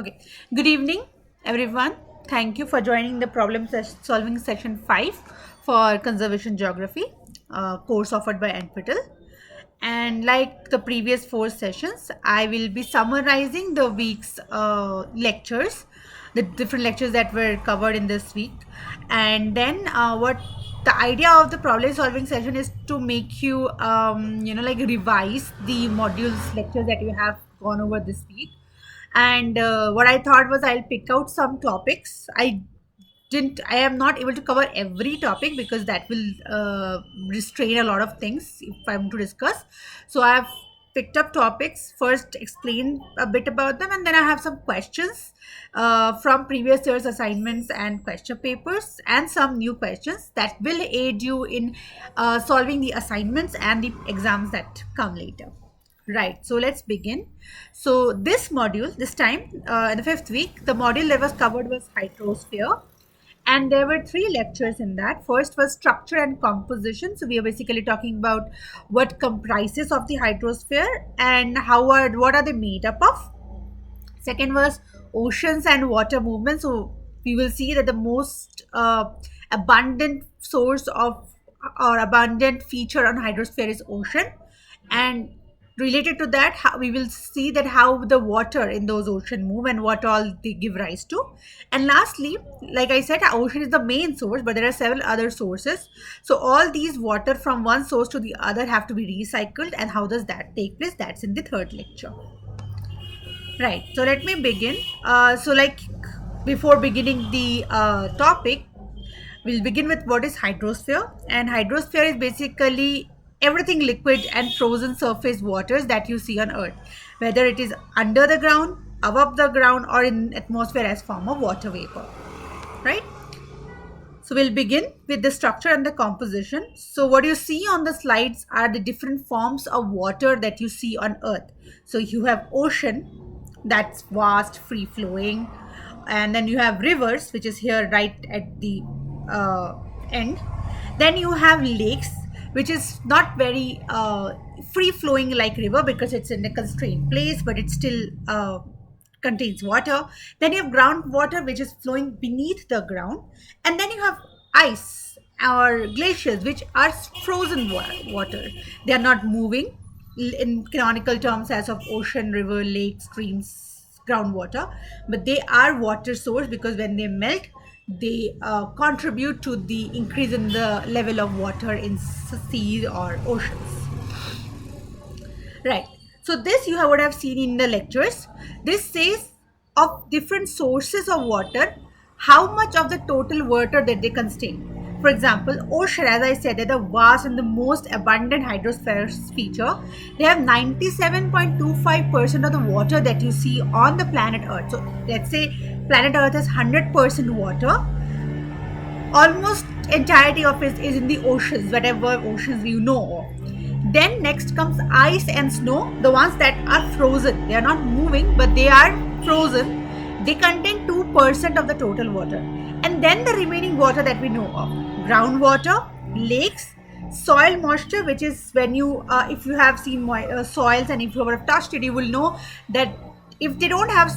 Okay. Good evening, everyone. Thank you for joining the solving session 5 for conservation geography course offered by NPTEL. And like the previous four sessions, I will be summarizing the week's lectures, the different lectures that were covered in this week. And then what the idea of the problem solving session is to make you, like revise the modules lectures that you have gone over this week. And what I thought was I'll pick out some topics. I am not able to cover every topic because that will restrain a lot of things if I'm to discuss. So I have picked up topics, first explain a bit about them, and then I have some questions from previous year's assignments and question papers, and some new questions that will aid you in solving the assignments and the exams that come later. Right, so let's begin. So this module, this time, in the fifth week, the module that was covered was hydrosphere, and there were three lectures in that. First was structure and composition. So we are basically talking about what comprises of the hydrosphere and what are they made up of. Second was oceans and water movement. So we will see that the most abundant source of or abundant feature on hydrosphere is ocean, and related to that we will see that how the water in those ocean move and what all they give rise to. And lastly, like I said, ocean is the main source, but there are several other sources. So all these water from one source to the other have to be recycled, and how does that take place? That's in the third lecture. Right, so let me begin. Before beginning the topic, we'll begin with what is hydrosphere. And hydrosphere is basically everything liquid and frozen surface waters that you see on Earth, whether it is under the ground, above the ground, or in atmosphere as form of water vapor. Right? So we'll begin with the structure and the composition. So what you see on the slides are the different forms of water that you see on Earth. So you have ocean, that's vast, free flowing, and then you have rivers, which is here right at the end. Then you have lakes, which is not very free flowing like river because it's in a constrained place, but it still contains water. Then you have groundwater, which is flowing beneath the ground. And then you have ice or glaciers, which are frozen water. They are not moving in canonical terms as of ocean, river, lake, streams, groundwater, but they are water source because when they melt, they contribute to the increase in the level of water in seas or oceans. Right. So this you would have seen in the lectures. This says of different sources of water, how much of the total water that they contain. For example, ocean, as I said, they're the vast and the most abundant hydrosphere feature. They have 97.25% of the water that you see on the planet Earth. So let's say planet Earth has 100% water. Almost entirety of it is in the oceans, whatever oceans you know of. Then next comes ice and snow, the ones that are frozen. They are not moving, but they are frozen. They contain 2% of the total water. And then the remaining water that we know of. Groundwater, lakes, soil moisture, which is when you, if you have seen soils and if you have touched it, you will know that if they don't have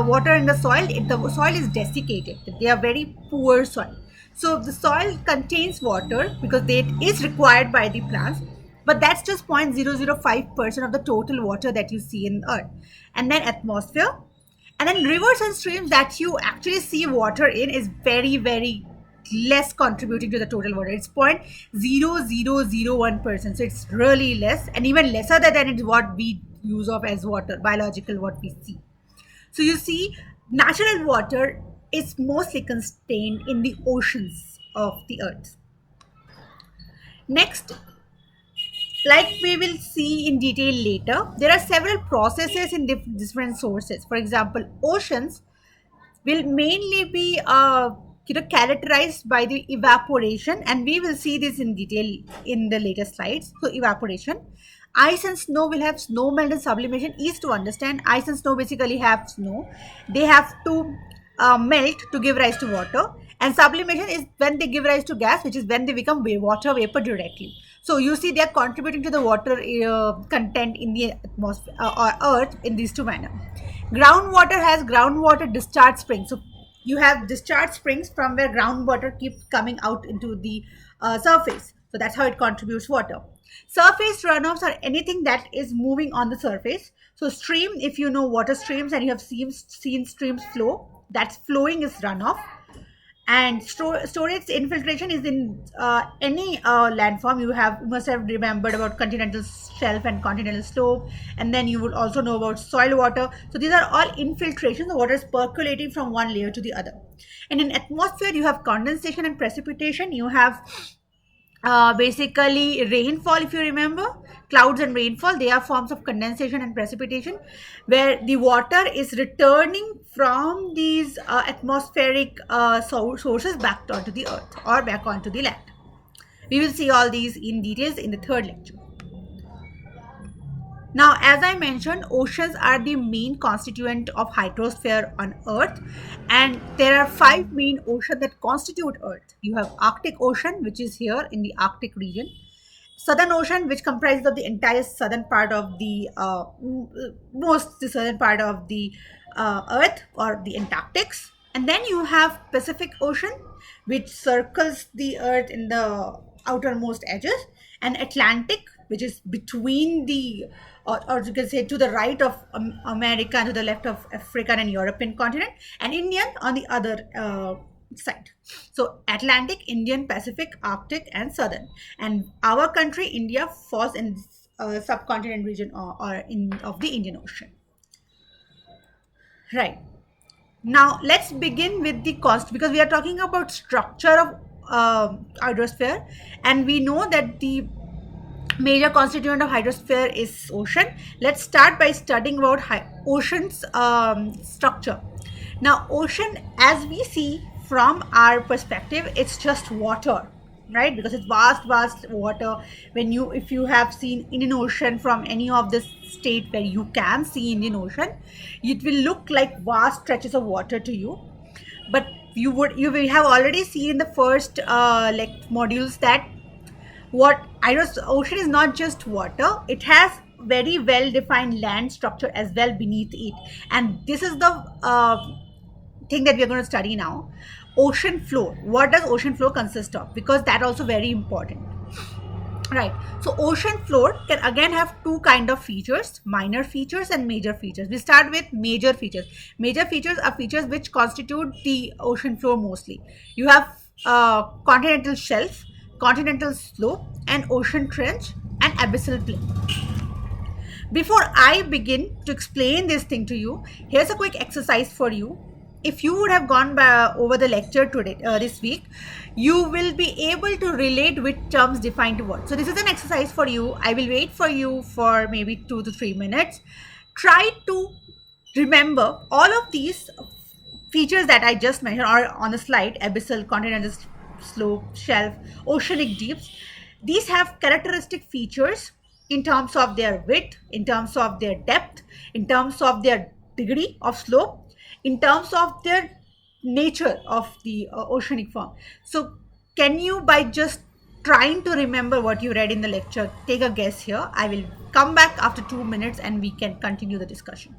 water in the soil soil is desiccated. They are very poor soil. So the soil contains water because it is required by the plants, but that's just 0.005% of the total water that you see in Earth. And then atmosphere, and then rivers and streams that you actually see water in is very, very less contributing to the total water. It's 0.0001%. So it's really less, and even lesser than it's what we use of as water, biological what we see. So you see, natural water is mostly contained in the oceans of the Earth. Next, like we will see in detail later, there are several processes in different sources. For example, oceans will mainly be characterized by the evaporation, and we will see this in detail in the later slides. So evaporation. Ice and snow will have snow melt and sublimation. Easy to understand. Ice and snow basically have snow. They have to melt to give rise to water. And sublimation is when they give rise to gas, which is when they become water vapor directly. So you see they are contributing to the water content in the atmosphere or earth in these two manners. Groundwater has groundwater discharge springs. So you have discharge springs from where groundwater keeps coming out into the surface. So that's how it contributes water. Surface runoffs are anything that is moving on the surface. So stream, if you know water streams and you have seen streams flow, that's flowing is runoff. And storage infiltration is in any landform. You must have remembered about continental shelf and continental slope, and then you would also know about soil water. So these are all infiltrations. The water is percolating from one layer to the other. And in atmosphere, you have condensation and precipitation. You have basically rainfall. If you remember, clouds and rainfall, they are forms of condensation and precipitation, where the water is returning from these atmospheric sources back onto the earth or back onto the land. We will see all these in details in the third lecture. Now, as I mentioned, oceans are the main constituent of hydrosphere on Earth, and there are five main oceans that constitute Earth. You have Arctic Ocean, which is here in the Arctic region; Southern Ocean, which comprises of the entire southern part of the most the southern part of the Earth or the Antarctics, and then you have Pacific Ocean, which circles the Earth in the outermost edges, and Atlantic, which is between the or you can say to the right of America and to the left of African and European continent, and Indian on the other side. So Atlantic, Indian, Pacific, Arctic, and Southern. And our country, India, falls in subcontinent region or in of the Indian Ocean. Right. Now let's begin with the cost, because we are talking about structure of hydrosphere, and we know that the major constituent of hydrosphere is ocean. Let's start by studying about ocean's structure. Now, ocean, as we see from our perspective, it's just water, right? Because it's vast water. If you have seen Indian Ocean from any of the state where you can see Indian Ocean, it will look like vast stretches of water to you. But you will have already seen in the first like modules that what I know, ocean is not just water, it has very well defined land structure as well beneath it. And this is the thing that we're going to study now. Ocean floor, what does ocean floor consist of? Because that also very important. Right. So ocean floor can again have two kind of features: minor features and major features. We start with major features. Major features are features which constitute the ocean floor mostly. You have continental shelf, continental slope, and ocean trench and abyssal plain. Before I begin to explain this thing to you, here's a quick exercise for you. If you would have gone by, over the lecture today, this week, you will be able to relate which terms define to what. So this is an exercise for you. I will wait for you for maybe 2 to 3 minutes. Try to remember all of these features that I just mentioned are on the slide: abyssal, continental slope, shelf, oceanic deeps. These have characteristic features in terms of their width, in terms of their depth, in terms of their degree of slope, in terms of their nature of the oceanic form. So, can you, by just trying to remember what you read in the lecture, take a guess here? I will come back after 2 minutes and we can continue the discussion.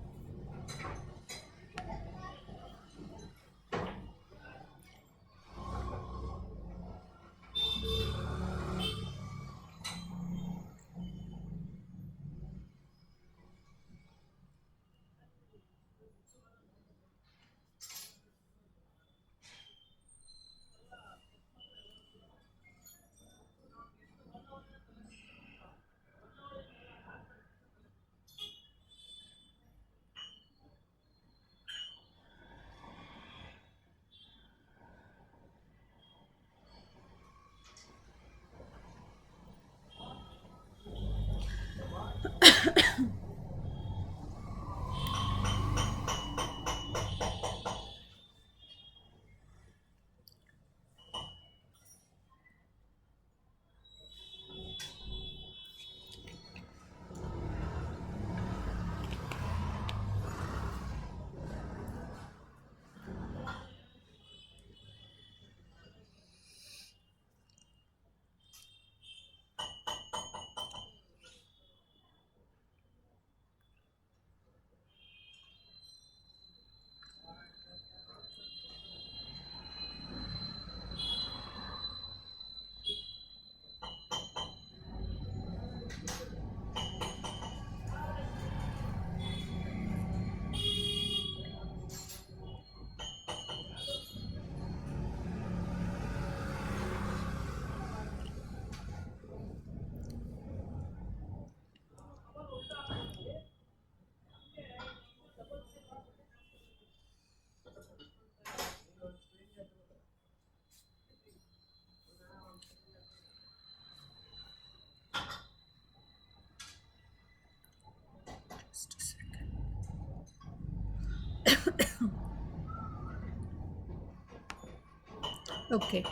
Okay.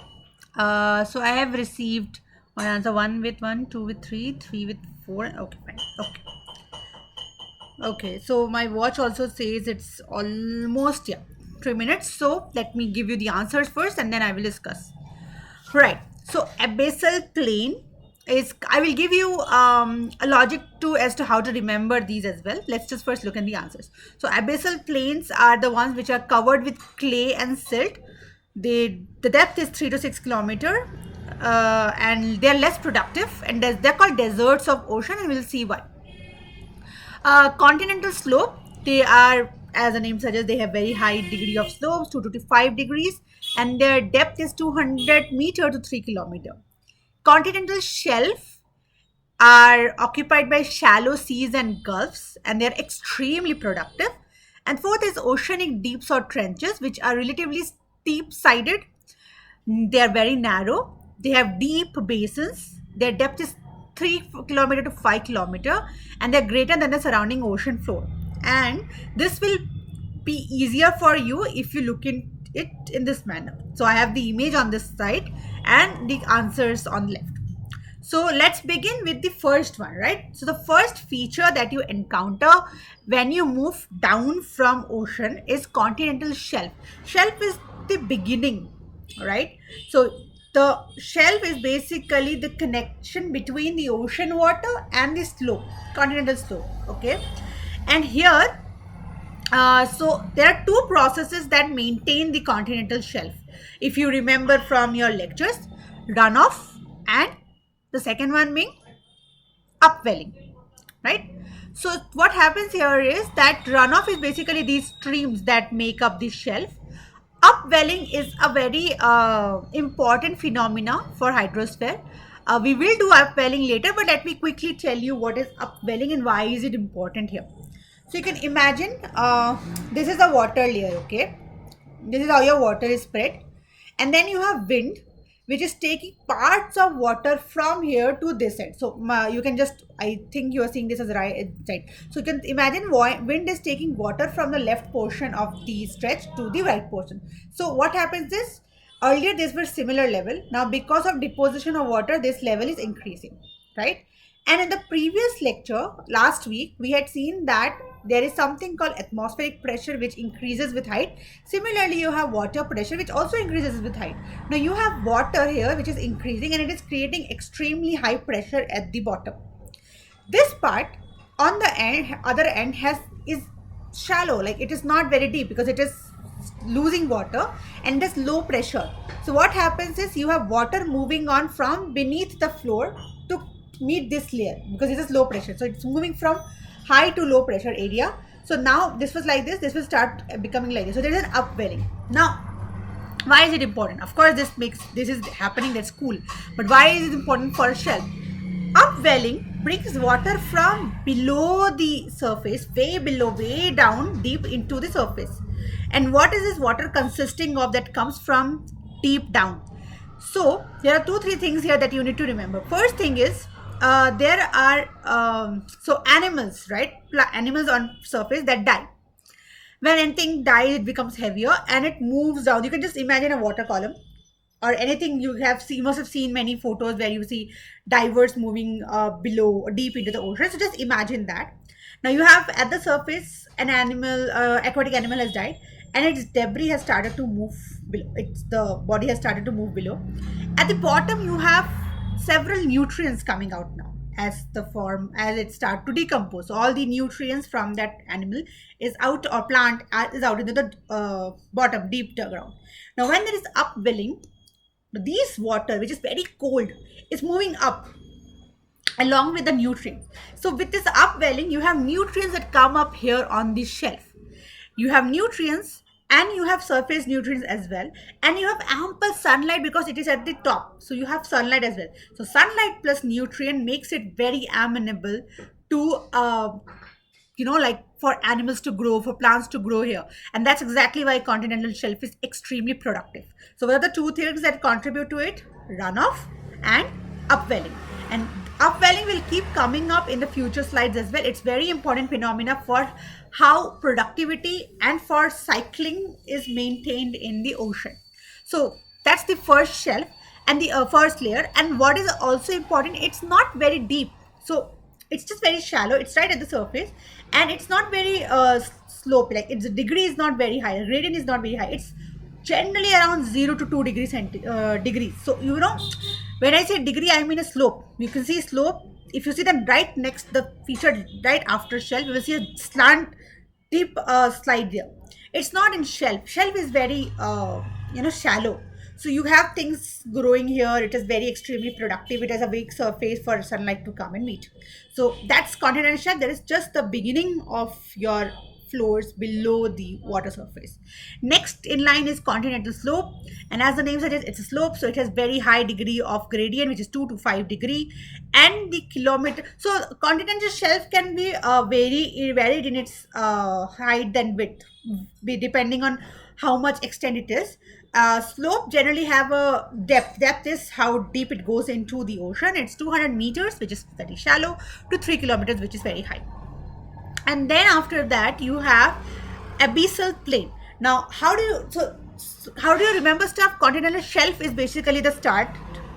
So I have received one answer, one with one, two with three, three with four. Okay, fine. Okay. Okay. So my watch also says it's almost, yeah, 3 minutes. So let me give you the answers first and then I will discuss. Right. So abyssal plain is, I will give you a logic to as to how to remember these as well. Let's just first look at the answers. So abyssal plains are the ones which are covered with clay and silt. The depth is 3 to 6 kilometer, and they're less productive, and they're called deserts of ocean, and we'll see why. Continental slope, they are, as the name suggests, they have very high degree of slopes, 2 to 5 degrees, and their depth is 200 meter to 3 kilometer. Continental shelf are occupied by shallow seas and gulfs, and they're extremely productive. And fourth is oceanic deeps or trenches, which are relatively steep sided. They are very narrow. They have deep basins. Their depth is 3 kilometer to 5 kilometer, and they're greater than the surrounding ocean floor. And this will be easier for you if you look in it in this manner. So I have the image on this side and the answers on the left. So let's begin with the first one, right? So the first feature that you encounter when you move down from ocean is continental shelf. Shelf is the beginning, right? So the shelf is basically the connection between the ocean water and the slope, continental slope, okay? And here, so there are two processes that maintain the continental shelf. If you remember from your lectures, runoff and the second one being upwelling, right? So what happens here is that runoff is basically these streams that make up the shelf. Upwelling is a very important phenomena for hydrosphere. We will do upwelling later, but let me quickly tell you what is upwelling and why is it important here. So you can imagine, this is a water layer, okay? This is how your water is spread, and then you have wind, which is taking parts of water from here to this side. So you can just, I think you are seeing this as right side. So you can imagine wind is taking water from the left portion of the stretch to the right portion. So what happens is, earlier these were similar level. Now because of deposition of water, this level is increasing, right? And in the previous lecture, last week, we had seen that there is something called atmospheric pressure which increases with height. Similarly, you have water pressure which also increases with height. Now you have water here which is increasing and it is creating extremely high pressure at the bottom. This part on the other end is shallow, like it is not very deep because it is losing water and it is low pressure. So what happens is you have water moving on from beneath the floor to meet this layer because it is low pressure. So it's moving from high to low pressure area. So now this was like this will start becoming like this. So there is an upwelling. Now why is it important? Of course this is happening, that's cool, but why is it important for a shelf? Upwelling brings water from below the surface, way below, way down, deep into the surface. And what is this water consisting of that comes from deep down? So there are 2-3 things here that you need to remember. First thing is, there are so animals, right? Animals on surface that die. When anything dies, it becomes heavier and it moves down. You can just imagine a water column or anything you have seen. Must have seen many photos where you see divers moving below or deep into the ocean. So just imagine that. Now you have at the surface an animal, aquatic animal has died, and its debris has started to move below. The body has started to move below. At the bottom, you have several nutrients coming out now as it start to decompose. So all the nutrients from that animal is out, or plant is out into the bottom, deep ground. Now when there is upwelling, this water, which is very cold, is moving up along with the nutrients. So with this upwelling, you have nutrients that come up here on the shelf. You have nutrients and you have surface nutrients as well, and you have ample sunlight because it is at the top. So you have sunlight as well. So sunlight plus nutrient makes it very amenable to like for animals to grow, for plants to grow here. And that's exactly why continental shelf is extremely productive. So what are the 2 things that contribute to it? Runoff and upwelling. And upwelling will keep coming up in the future slides as well. It's very important phenomena for how productivity and for cycling is maintained in the ocean. So That's the first shelf and the first layer. And what is also important, it's not very deep. So it's just very shallow. It's right at the surface, and it's not very slope. Like its degree is not very high. The gradient is not very high. It's generally around 0 to 2 degrees degrees. So when I say degree, I mean a slope. You can see slope. If you see them right next the feature right after shelf, you will see a slant deep slide there. It's not in shelf. Shelf is very shallow. So you have things growing here. It is very extremely productive. It has a weak surface for sunlight to come and meet. So that's continental shelf. That is just the beginning of your floors below the water surface. Next in line is continental slope, and as the name suggests, it's a slope, so it has very high degree of gradient, which is 2 to 5 degree, and the kilometer. So continental shelf can be varied in its height and width, depending on how much extent it is. Slope generally have a depth. Depth is how deep it goes into the ocean. It's 200 meters, which is very shallow, to 3 kilometers, which is very high. And then after that you have abyssal plain. Now how do you remember stuff? Continental shelf is basically the start,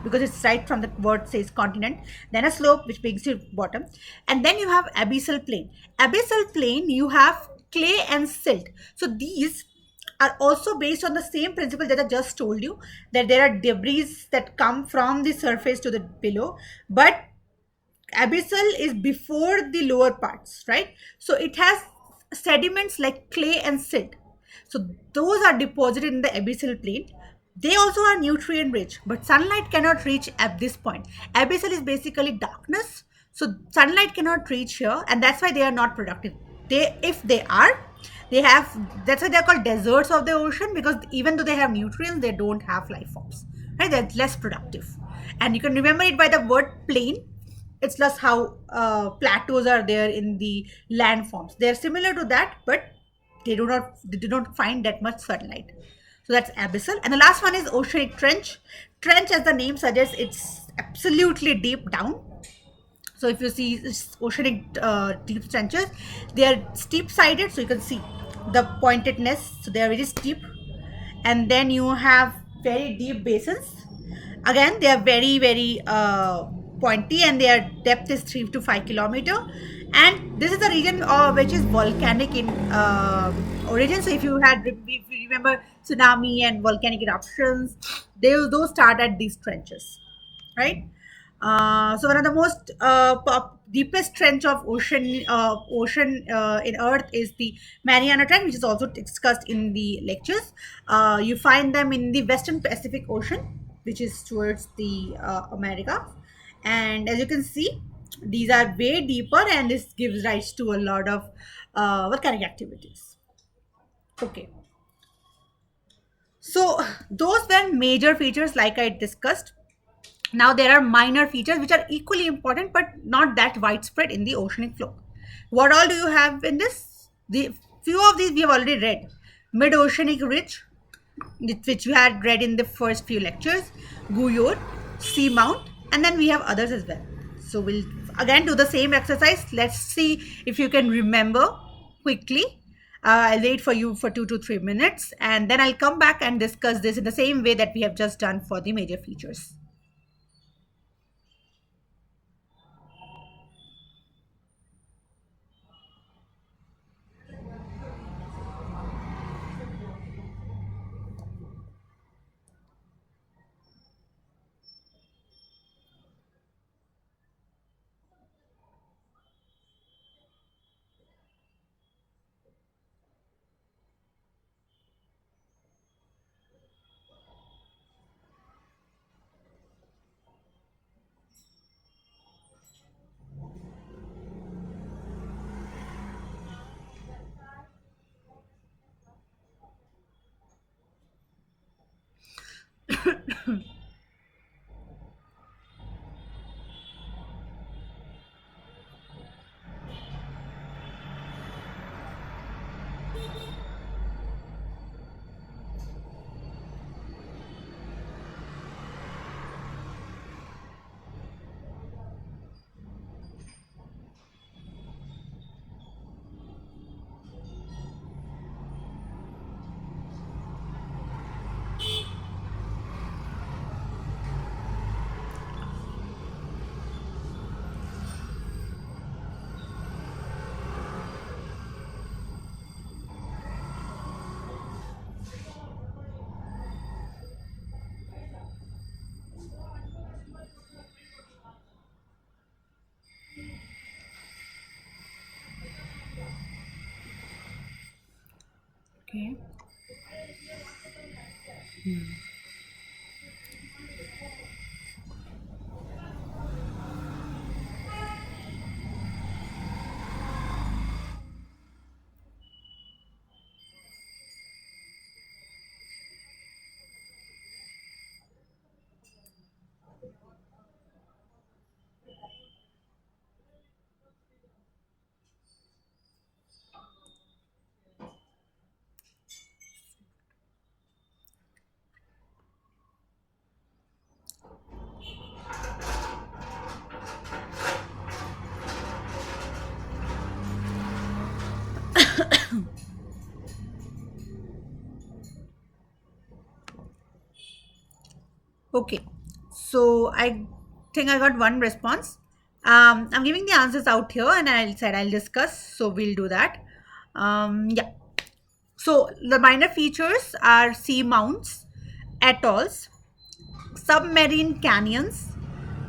because it's right from the word says continent, then a slope which brings you bottom, and then you have abyssal plain. Abyssal plain, you have clay and silt. So these are also based on the same principle that I just told you, that there are debris that come from the surface to the below, but abyssal is before the lower parts, right? So it has sediments like clay and silt. So those are deposited in the abyssal plain. They also are nutrient rich, but sunlight cannot reach at this point. Abyssal is basically darkness, so sunlight cannot reach here, and that's why they are not productive. If they are, they have, that's why they're called deserts of the ocean, because even though they have nutrients, they don't have life forms, right? They're less productive. And you can remember it by the word plain. It's just how plateaus are there in the landforms. They're similar to that, but they do not find that much sunlight. So that's abyssal. And the last one is oceanic trench. Trench, as the name suggests, it's absolutely deep down. So if you see oceanic deep trenches, they are steep sided, so you can see the pointedness. So they are very steep. And then you have very deep basins. Again, they are very pointy, and their depth is 3 to 5 kilometer. And this is a region which is volcanic in origin. So if you remember tsunami and volcanic eruptions, those start at these trenches, right? So one of the most deepest trench of ocean in Earth is the Mariana Trench, which is also discussed in the lectures. You find them in the Western Pacific Ocean, which is towards the America. And as you can see, these are way deeper, and this gives rise to a lot of volcanic activities. Okay. So those were major features like I discussed. Now there are minor features which are equally important but not that widespread in the oceanic floor. What all do you have in this? The few of these we have already read. Mid-oceanic ridge, which we had read in the first few lectures, Guyot, seamount, and then we have others as well. So we'll again do the same exercise. Let's see if you can remember quickly. I'll wait for you for 2 to 3 minutes, and then I'll come back and discuss this in the same way that we have just done for the major features. Okay. Okay, so I think I got one response. I'm giving the answers out here, and I said I'll discuss. So we'll do that. Yeah. So the minor features are sea mounts, atolls, submarine canyons,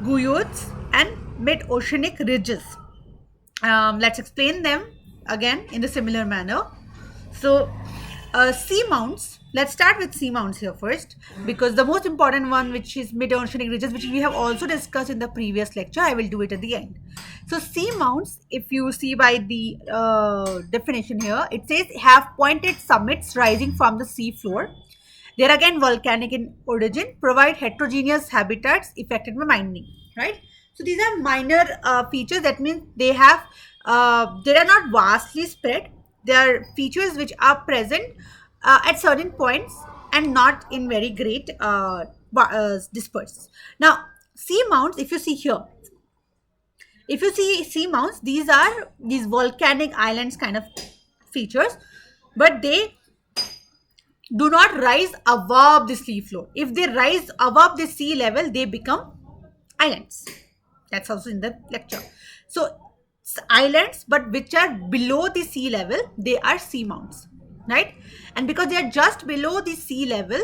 guyuts, and mid-oceanic ridges. Let's explain them again in the similar manner. So, seamounts. Let's start with seamounts here first, because the most important one, which is mid-oceanic ridges, which we have also discussed in the previous lecture, I will do it at the end. So, seamounts, if you see by the definition here, it says have pointed summits rising from the sea floor. They are again volcanic in origin, provide heterogeneous habitats affected by mining, right? So these are minor features. That means they have, they are not vastly spread. They are features which are present at certain points and not in very great disperse. Now, sea mounts, if you see sea mounts, these are these volcanic islands kind of features, but they do not rise above the sea floor. If they rise above the sea level, they become islands. That's also in the lecture. So islands, but which are below the sea level, they are seamounts, right? And because they are just below the sea level,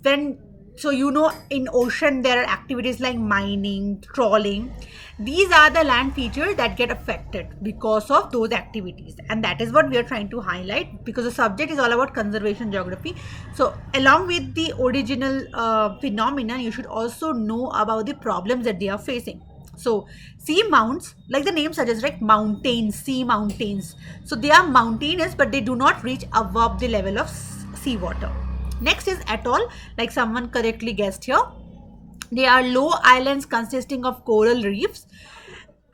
when so in ocean there are activities like mining, trawling. These are the land features that get affected because of those activities, and that is what we are trying to highlight, because the subject is all about conservation geography. So along with the original phenomenon, you should also know about the problems that they are facing. So sea mounts, like the name suggests, right? Mountains, sea mountains. So they are mountainous, but they do not reach above the level of seawater. Next is atoll, like someone correctly guessed here. They are low islands consisting of coral reefs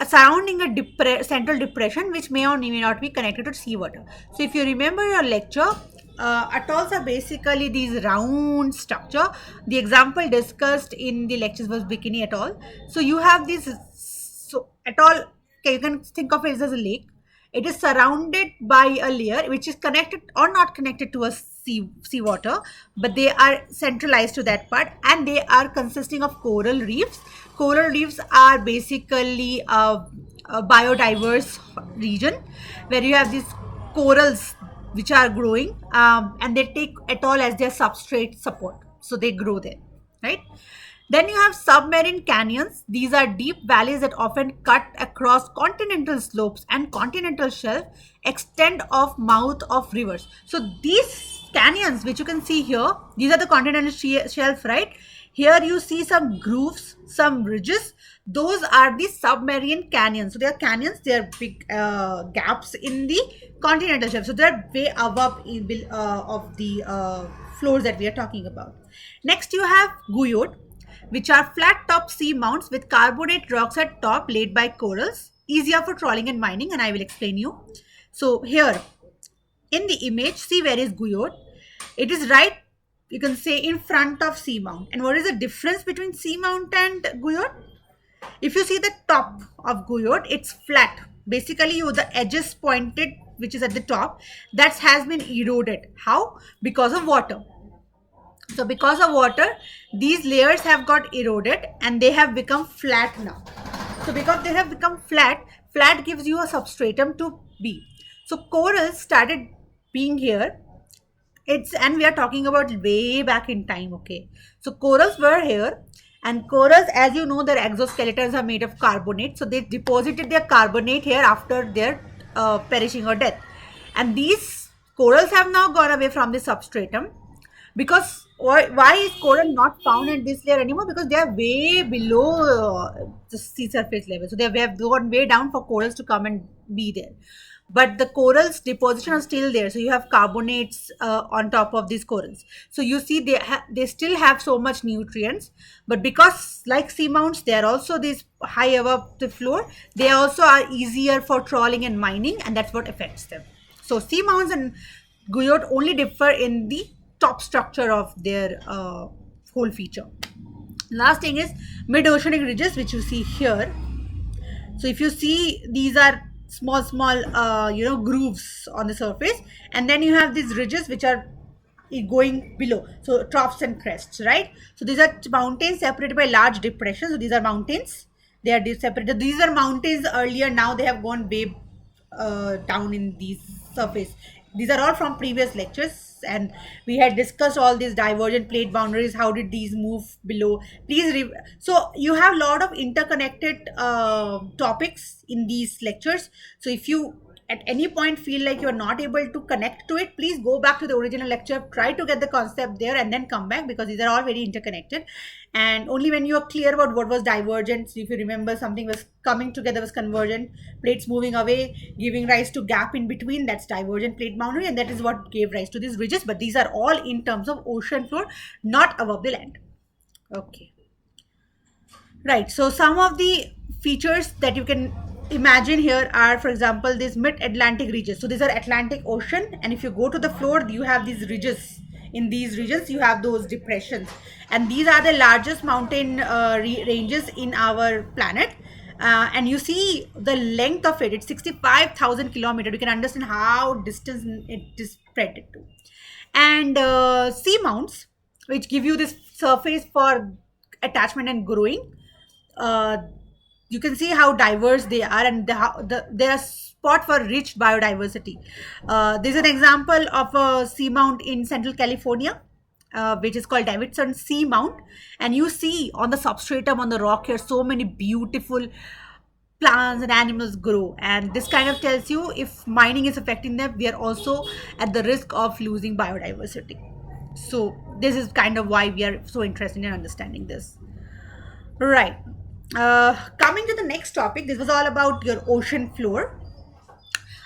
surrounding a central depression, which may or may not be connected to seawater. So if you remember your lecture, atolls are basically these round structure. The example discussed in the lectures was Bikini Atoll. So you have this, so atoll, okay, you can think of it as a lake. It is surrounded by a layer which is connected or not connected to a seawater, but they are centralized to that part, and they are consisting of coral reefs. Coral reefs are basically a biodiverse region where you have these corals which are growing, and they take atoll as their substrate support, so they grow there, right? Then you have submarine canyons. These are deep valleys that often cut across continental slopes and continental shelf, extend off mouth of rivers. So these canyons, which you can see here, these are the continental shelf, right? Here you see some grooves, some ridges. Those are the submarine canyons. So they are canyons. They are big gaps in the continental shelf. So they are way above of the floors that we are talking about. Next, you have guyot, which are flat top sea mounts with carbonate rocks at top laid by corals, easier for trawling and mining, and I will explain you. So here in the image, see where is guyot. It is right, you can say, in front of seamount. And what is the difference between seamount and guyot? If you see the top of guyot, it's flat. Basically, the edges pointed, which is at the top, that has been eroded. How? Because of water. So because of water, these layers have got eroded and they have become flat now. So because they have become flat, flat gives you a substratum to be. So corals started being here. And we are talking about way back in time, okay? So corals were here, and corals, as you know, their exoskeletons are made of carbonate. So they deposited their carbonate here after their perishing or death. And these Corals have now gone away from the substratum because why is coral not found in this layer anymore? Because they are way below the sea surface level. So they have gone way down for corals to come and be there. But the corals deposition are still there. So you have carbonates on top of these corals. So you see they still have so much nutrients. But because like seamounts, they are also this high above the floor. They also are easier for trawling and mining, and that's what affects them. So seamounts and gourd only differ in the top structure of their whole feature. Last thing is mid-oceanic ridges, which you see here. So if you see, these are small grooves on the surface, and then you have these ridges which are going below, so troughs and crests, right? So these are mountains separated by large depressions. So these are mountains, they are separated. These are mountains earlier, now they have gone way down in these surface. These are all from previous lectures, and we had discussed all these divergent plate boundaries. How did these move below? So you have a lot of interconnected topics in these lectures. So if you at any point feel like you're not able to connect to it, please go back to the original lecture, try to get the concept there, and then come back, because these are all very interconnected. And only when you are clear about what was divergent, if you remember something was coming together was convergent, plates moving away giving rise to gap in between, that's divergent plate boundary, and that is what gave rise to these ridges. But these are all in terms of ocean floor, not above the land. Okay, right. So some of the features that you can imagine here are, for example, these mid-Atlantic ridges. So these are Atlantic Ocean, and if you go to the floor, you have these ridges. In these regions, you have those depressions, and these are the largest mountain ranges in our planet. And you see the length of it; it's 65,000 kilometers. You can understand how distance it is spread it to. And seamounts, which give you this surface for attachment and growing. Uh, you can see how diverse they are, and they are spot for rich biodiversity. There's an example of a seamount in Central California, which is called Davidson Seamount, and you see on the substratum on the rock here so many beautiful plants and animals grow, and this kind of tells you if mining is affecting them, we are also at the risk of losing biodiversity. So this is kind of why we are so interested in understanding this. Right. Coming to the next topic, this was all about your ocean floor.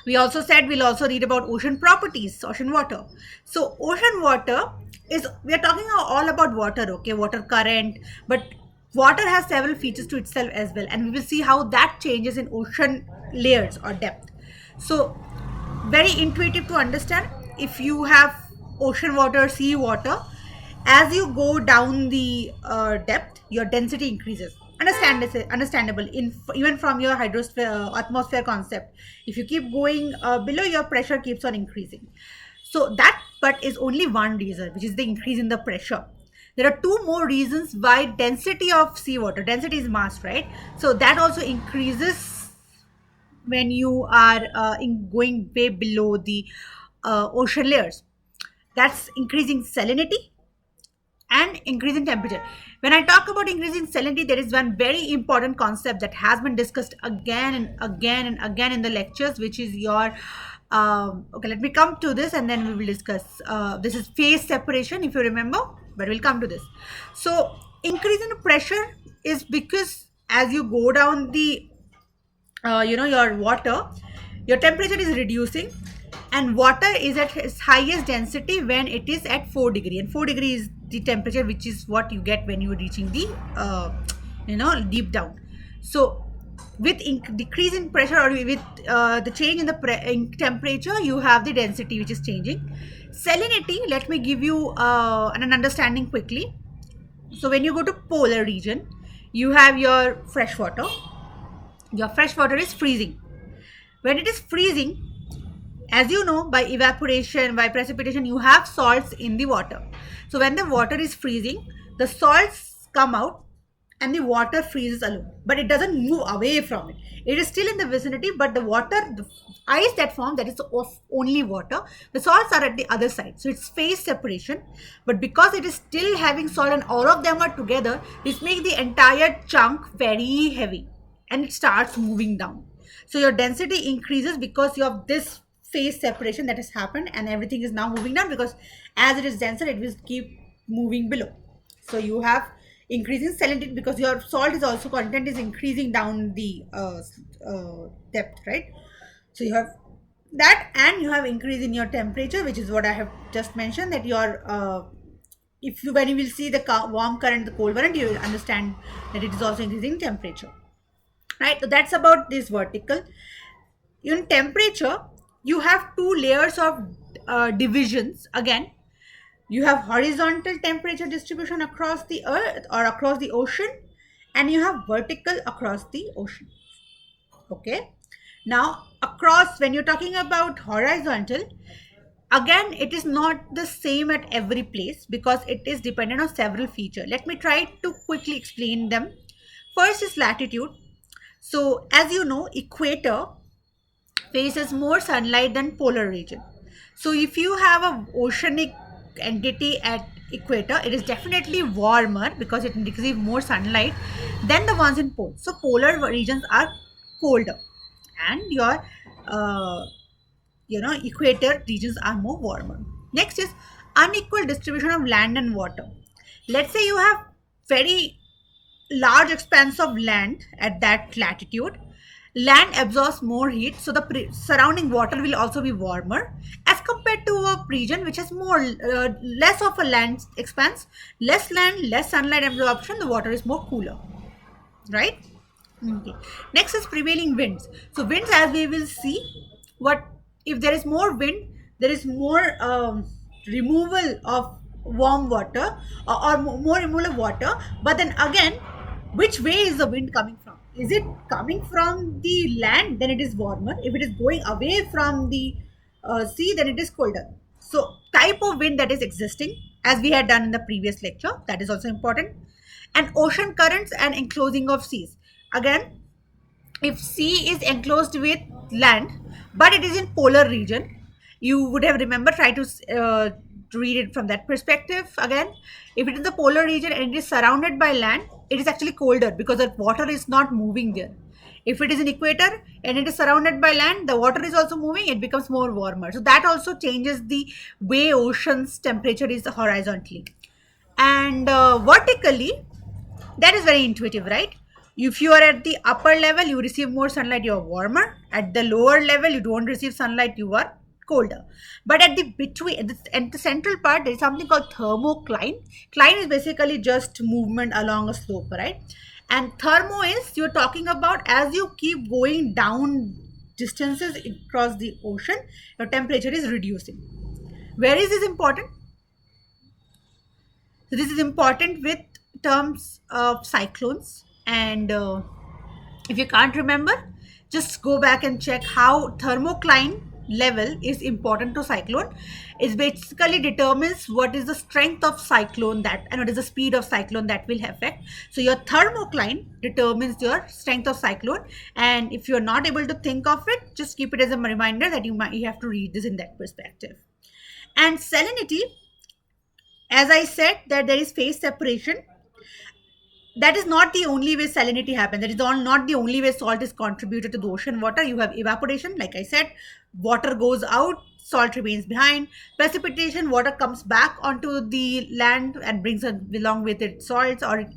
We also said we'll also read about ocean properties, ocean water. So ocean water is, we are talking all about water, okay, water current, but water has several features to itself as well, and we will see how that changes in ocean layers or depth. So very intuitive to understand. If you have ocean water, sea water, as you go down the depth, your density increases. Understandable in even from your hydrosphere atmosphere concept. If you keep going below, your pressure keeps on increasing. So that but is only one reason, which is the increase in the pressure. There are two more reasons why density of seawater, density is mass, right? So that also increases when you are going way below the ocean layers. That's increasing salinity and increasing temperature. When I talk about increasing salinity, there is one very important concept that has been discussed again and again and again in the lectures, which is your okay, let me come to this and then we will discuss. This is phase separation, if you remember, but we'll come to this. So increase in pressure is because as you go down the your water, your temperature is reducing, and water is at its highest density when it is at 4 degree, and 4 degree is the temperature which is what you get when you are reaching the deep down. So with decrease in pressure, or with the change in the in temperature, you have the density which is changing. Salinity, let me give you an understanding quickly. So when you go to polar region, you have your fresh water. Your fresh water is freezing. When it is freezing, as you know, by evaporation, by precipitation, you have salts in the water. So when the water is freezing, the salts come out and the water freezes alone, but it doesn't move away from it. It is still in the vicinity, but the ice that forms, that is of only water, the salts are at the other side. So it's phase separation, but because it is still having salt and all of them are together, this makes the entire chunk very heavy and it starts moving down. So your density increases because you have this phase separation that has happened, and everything is now moving down, because as it is denser, it will keep moving below. So you have increasing salinity because your salt is also content is increasing down the depth, right? So you have that, and you have increase in your temperature, which is what I have just mentioned, that your if you when you will see the warm current, the cold current, you will understand that it is also increasing temperature, right? So that's about this vertical. In temperature, you have two layers of divisions. Again, you have horizontal temperature distribution across the earth or across the ocean, and you have vertical across the ocean. Okay, now across, when you're talking about horizontal, again it is not the same at every place because it is dependent on several features. Let me try to quickly explain them. First is latitude. So as you know, equator faces more sunlight than polar region. So if you have a oceanic entity at equator, it is definitely warmer because it receives more sunlight than the ones in pole. So polar regions are colder, and your uh, equator regions are more warmer. Next is unequal distribution of land and water. Let's say you have very large expanse of land at that latitude. Land absorbs more heat, so the surrounding water will also be warmer as compared to a region which has more less of a land expanse, less land, less sunlight absorption. The water is more cooler, right? Okay. Next is prevailing winds. So winds, as we will see, what if there is more wind, there is more removal of warm water, or more removal of water. But then again, which way is the wind coming from? Is it coming from the land? Then it is warmer. If it is going away from the sea, then it is colder. So type of wind that is existing, as we had done in the previous lecture, that is also important. And ocean currents and enclosing of seas. Again, if sea is enclosed with land but it is in polar region, you would have remember try to read it from that perspective. Again, if it is the polar region and it is surrounded by land, it is actually colder because the water is not moving there. If it is in equator and it is surrounded by land, the water is also moving, it becomes more warmer. So that also changes the way ocean's temperature is horizontally. And vertically, that is very intuitive, right? If you are at the upper level, you receive more sunlight, you are warmer. At the lower level, you don't receive sunlight, you are colder. But at the between, at the central part, there is something called thermocline. Cline is basically just movement along a slope, right? And thermo is, you're talking about as you keep going down distances across the ocean, your temperature is reducing. Where is this important? So this is important with terms of cyclones. And if you can't remember, just go back and check how thermocline level is important to cyclone. It basically determines what is the strength of cyclone that, and what is the speed of cyclone that will affect. So your thermocline determines your strength of cyclone. And if you're not able to think of it, just keep it as a reminder that you have to read this in that perspective. And salinity, as I said, that there is phase separation. That is not the only way salinity happens. That is not the only way salt is contributed to the ocean water. You have evaporation, like I said, water goes out, salt remains behind. Precipitation, water comes back onto the land and brings along with it salts, or it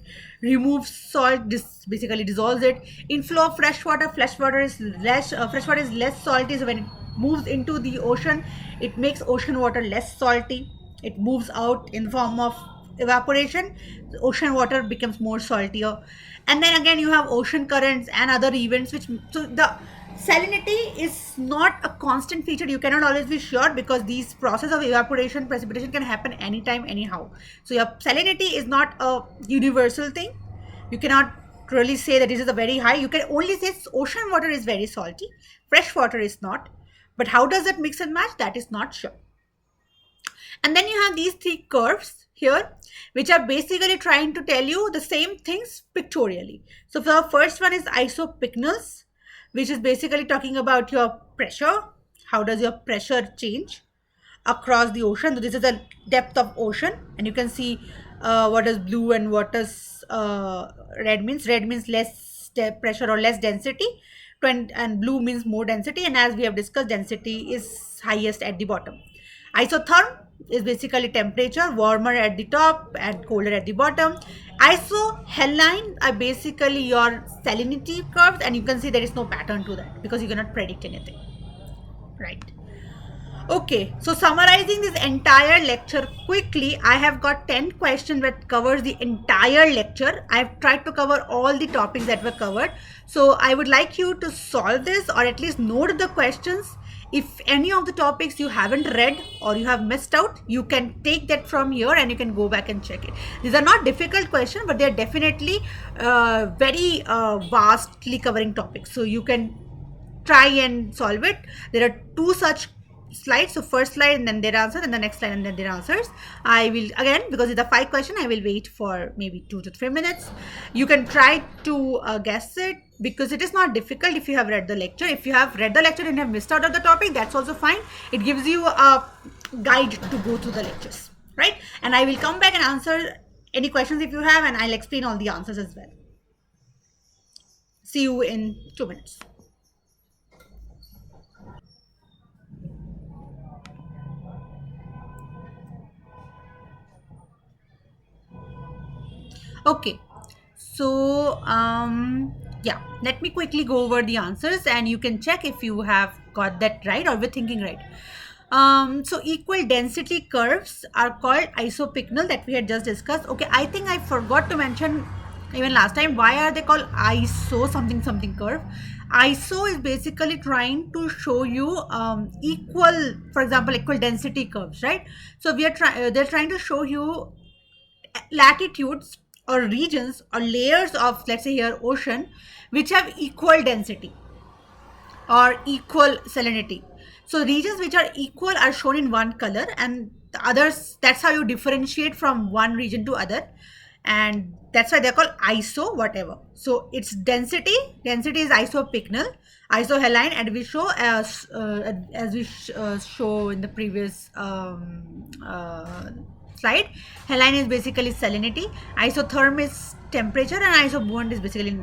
removes salt, this basically dissolves it. Inflow of freshwater is less salty, so when it moves into the ocean, it makes ocean water less salty. It moves out in the form of evaporation, the ocean water becomes more saltier. And then again, you have ocean currents and other events, which, so the salinity is not a constant feature. You cannot always be sure, because these process of evaporation, precipitation can happen anytime, anyhow. So your salinity is not a universal thing. You cannot really say that this is a very high. You can only say ocean water is very salty, fresh water is not. But how does it mix and match? That is not sure. And then you have these three curves here, which are basically trying to tell you the same things pictorially. So the first one is isopycnals, which is basically talking about your pressure. How does your pressure change across the ocean? So this is the depth of ocean, and you can see what is blue and what is red means. Red means less pressure or less density, and blue means more density. And as we have discussed, density is highest at the bottom. Isotherm is basically temperature, warmer at the top and colder at the bottom. Isohaline are basically your salinity curves, and you can see there is no pattern to that because you cannot predict anything, right? Okay, so summarizing this entire lecture quickly, I have got 10 questions that covers the entire lecture. I've tried to cover all the topics that were covered. So I would like you to solve this or at least note the questions. If any of the topics you haven't read or you have missed out, you can take that from here and you can go back and check it. These are not difficult questions, but they're definitely very vastly covering topics. So you can try and solve it. There are two such slides. So first slide and then their answer, and the next slide and then their answers. I will again, because it's a 5 question, I will wait for maybe 2 to 3 minutes. You can try to guess it because it is not difficult if you have read the lecture. If you have read the lecture and have missed out of the topic, that's also fine. It gives you a guide to go through the lectures, right? And I will come back and answer any questions if you have, and I'll explain all the answers as well. See you in 2 minutes. Okay, so yeah, let me quickly go over the answers and you can check if you have got that right or we're thinking right. So equal density curves are called isopycnal, that we had just discussed. Okay, I think I forgot to mention even last time, why are they called iso something something curve? ISO is basically trying to show you equal, for example, equal density curves, right? So they're trying to show you latitudes or regions or layers of, let's say here, ocean, which have equal density or equal salinity. So regions which are equal are shown in one color, and the others, that's how you differentiate from one region to other, and that's why they're called iso whatever. So its density is isopycnal, isohaline, and we show as we show in the previous slide. Haline is basically salinity, isotherm is temperature, and isobuoyant is basically,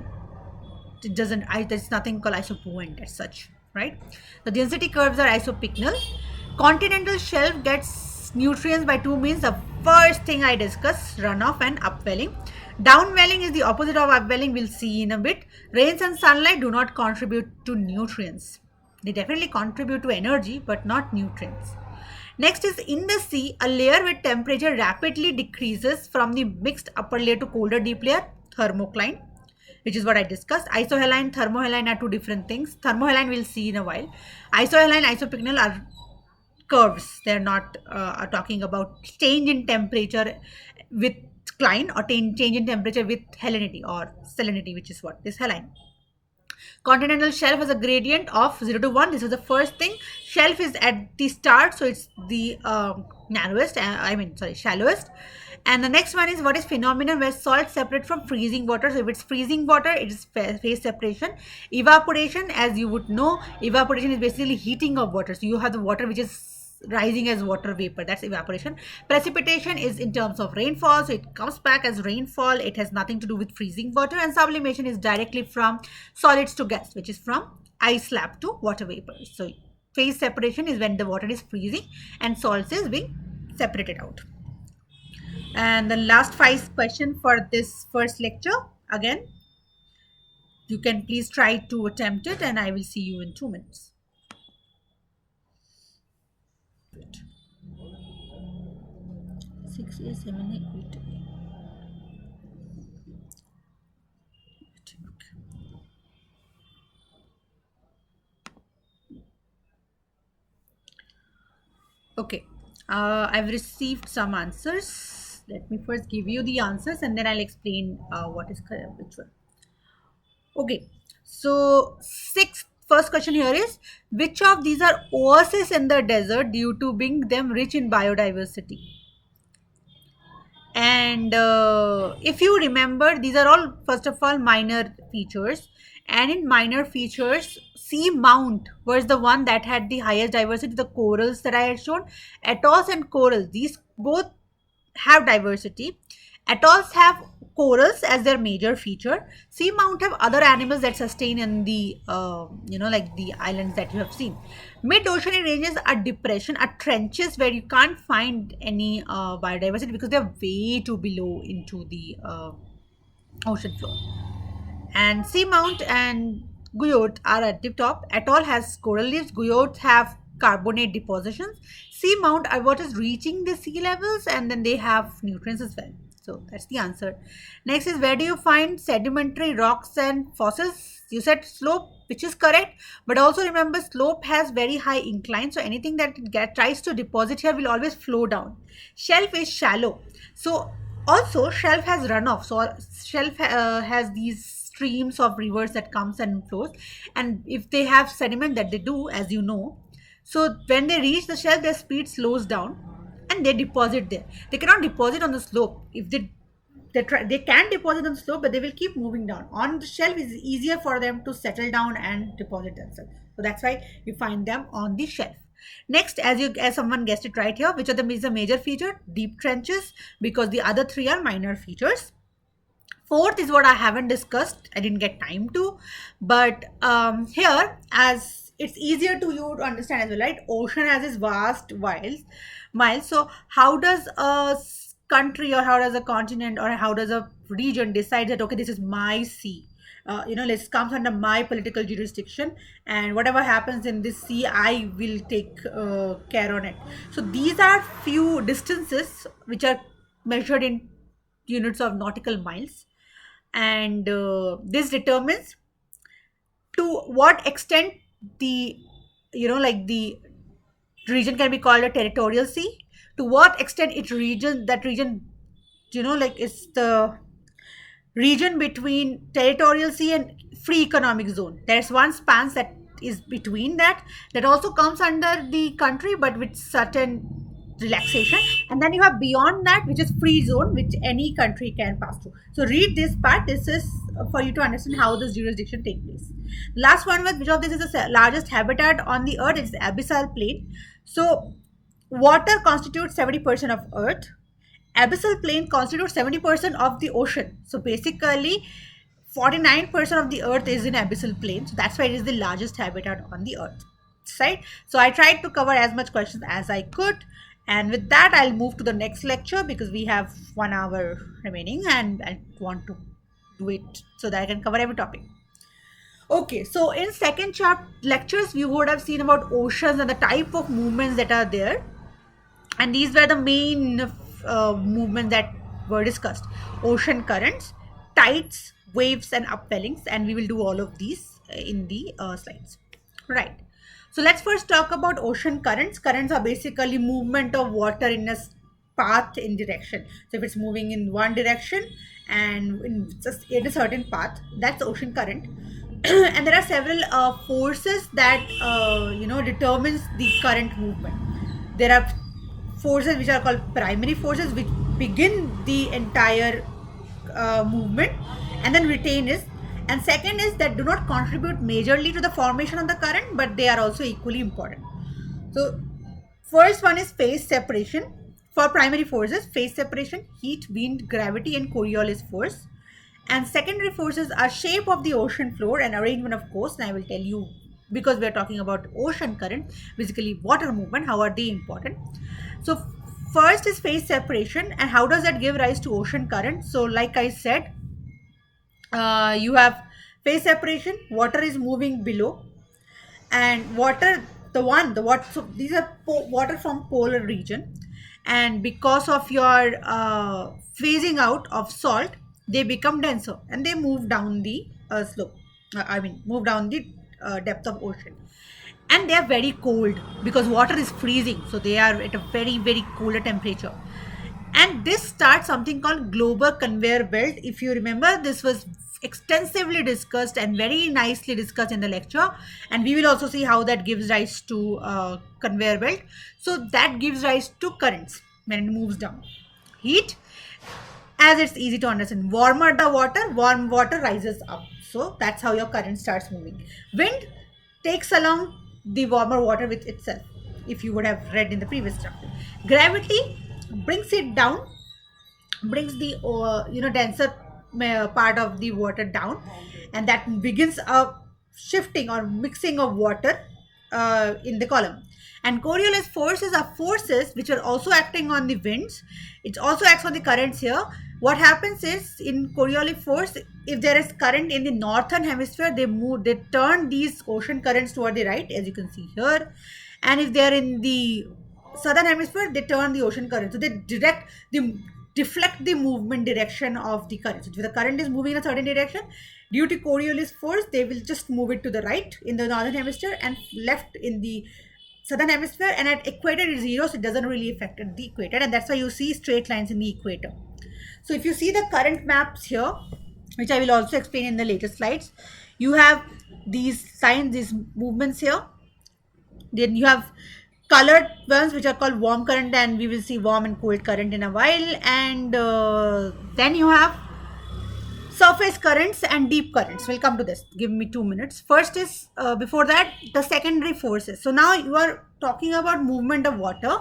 there's nothing called isobuoyant as such, right? The density curves are isopycnal. Continental shelf gets nutrients by two means. The first thing I discussed, runoff and upwelling. Downwelling is the opposite of upwelling, we'll see in a bit. Rains and sunlight do not contribute to nutrients. They definitely contribute to energy, but not nutrients. Next is in the sea, a layer with temperature rapidly decreases from the mixed upper layer to colder deep layer, thermocline, which is what I discussed. Isohaline, thermohaline are two different things. Thermohaline we'll see in a while. Isohaline, isopycnal are curves. They're not talking about change in temperature with cline or change in temperature with halinity or salinity, which is what this haline. Continental shelf has a gradient of 0 to 1. This is the first thing. Shelf is at the start, so it's the shallowest. And the next one is, what is phenomenon where salt separate from freezing water? So if it's freezing water, it is phase separation. Evaporation, as you would know, evaporation is basically heating of water. So you have the water which is rising as water vapor, that's evaporation. Precipitation is in terms of rainfall, so it comes back as rainfall. It has nothing to do with freezing water. And sublimation is directly from solids to gas, which is from ice slab to water vapor. So phase separation is when the water is freezing and salts is being separated out. And the last 5 question for this first lecture, again, you can please try to attempt it, and I will see you in 2 minutes. 6, 8, 7, 8. Okay, I've received some answers. Let me first give you the answers and then I'll explain what is correct, which one. Okay, so first question here is, which of these are oases in the desert due to being them rich in biodiversity? And if you remember, these are all, first of all, minor features. And in minor features, sea mount was the one that had the highest diversity. The corals that I had shown, atolls and corals, these both have diversity. Atolls have corals as their major feature. Seamount have other animals that sustain in the, like the islands that you have seen. Mid-oceanic ranges are depression, are trenches where you can't find any biodiversity because they're way too below into the ocean floor. And seamount and guyot are at the top. Atoll has coral reefs. Guyots have carbonate depositions. Seamount are what is reaching the sea levels, and then they have nutrients as well. So that's the answer. Next is, where do you find sedimentary rocks and fossils? You said slope, which is correct, but also remember slope has very high incline, so anything that tries to deposit here will always flow down. Shelf is shallow, so also shelf has runoff. So shelf has these streams of rivers that comes and flows, and if they have sediment, that they do, as you know, so when they reach the shelf, their speed slows down and they deposit there. They cannot deposit on the slope. If they can deposit on the slope, but they will keep moving down. On the shelf, it's easier for them to settle down and deposit themselves. So that's why you find them on the shelf. Next, as someone guessed it right here, which of them is a major feature? Deep trenches, because the other three are minor features. Fourth is what I haven't discussed. I didn't get time to, but here, as it's easier to you to understand as well, right? Ocean has its vast miles. So how does a country, or how does a continent, or how does a region decide that, okay, this is my sea? This comes under my political jurisdiction, and whatever happens in this sea, I will take care on it. So these are few distances which are measured in units of nautical miles, and this determines to what extent the, the region can be called a territorial sea, to what extent that region, is the region between territorial sea and free economic zone. There's one span that is between that also comes under the country, but with certain relaxation. And then you have beyond that, which is free zone, which any country can pass through. So read this part. This is for you to understand how this jurisdiction takes place. Last one was, which of this is the largest habitat on the earth? It's the abyssal plain. So water constitutes 70% of earth. Abyssal plain constitutes 70% of the ocean. So basically 49% of the earth is in abyssal plain. So that's why it is the largest habitat on the earth, right? So I tried to cover as much questions as I could. And with that, I'll move to the next lecture because we have 1 hour remaining and I want to do it so that I can cover every topic. Okay, so in second chapter lectures, you would have seen about oceans and the type of movements that are there. And these were the main movements that were discussed: ocean currents, tides, waves, and upwellings. And we will do all of these in the slides. Right. So let's first talk about ocean currents. Currents are basically movement of water in a path in direction. So if it's moving in one direction and in a certain path, that's ocean current. And there are several forces that determines the current movement. There are forces which are called primary forces, which begin the entire movement, and then retain is. And second is that do not contribute majorly to the formation of the current, but they are also equally important. So first one is phase separation. For primary forces, phase separation, heat, wind, gravity, and Coriolis force. And secondary forces are shape of the ocean floor and arrangement of coast. And I will tell you, because we are talking about ocean current, basically water movement, how are they important. So first is phase separation, and how does that give rise to ocean current? So like I said, you have phase separation, water is moving below, and so these are water from polar region, and because of your phasing out of salt, they become denser and they move down the slope, move down the depth of ocean. And they are very cold because water is freezing, so they are at a very, very cooler temperature. And this starts something called global conveyor belt. If you remember, this was extensively discussed and very nicely discussed in the lecture, and we will also see how that gives rise to conveyor belt. So that gives rise to currents when it moves down. Heat, as it's easy to understand, warmer the water, warm water rises up, so that's how your current starts moving. Wind takes along the warmer water with itself, if you would have read in the previous chapter. Gravity brings it down brings the denser part of the water down, and that begins a shifting or mixing of water in the column. And Coriolis forces are forces which are also acting on the winds. It also acts on the currents here. What happens is, in Coriolis force, if there is current in the northern hemisphere, they turn these ocean currents toward the right, as you can see here. And if they are in the southern hemisphere, they turn the ocean current. So they deflect the movement direction of the current. So if the current is moving in a certain direction, due to Coriolis force, they will just move it to the right in the northern hemisphere and left in the southern hemisphere. And at equator it is zero, so it doesn't really affect the equator, and that's why you see straight lines in the equator. So if you see the current maps here, which I will also explain in the later slides, you have these signs, these movements here. Then you have colored ones which are called warm current, and we will see warm and cold current in a while. And then you have surface currents and deep currents. We'll come to this. Give me 2 minutes. First is, before that, the secondary forces. So now you are talking about movement of water.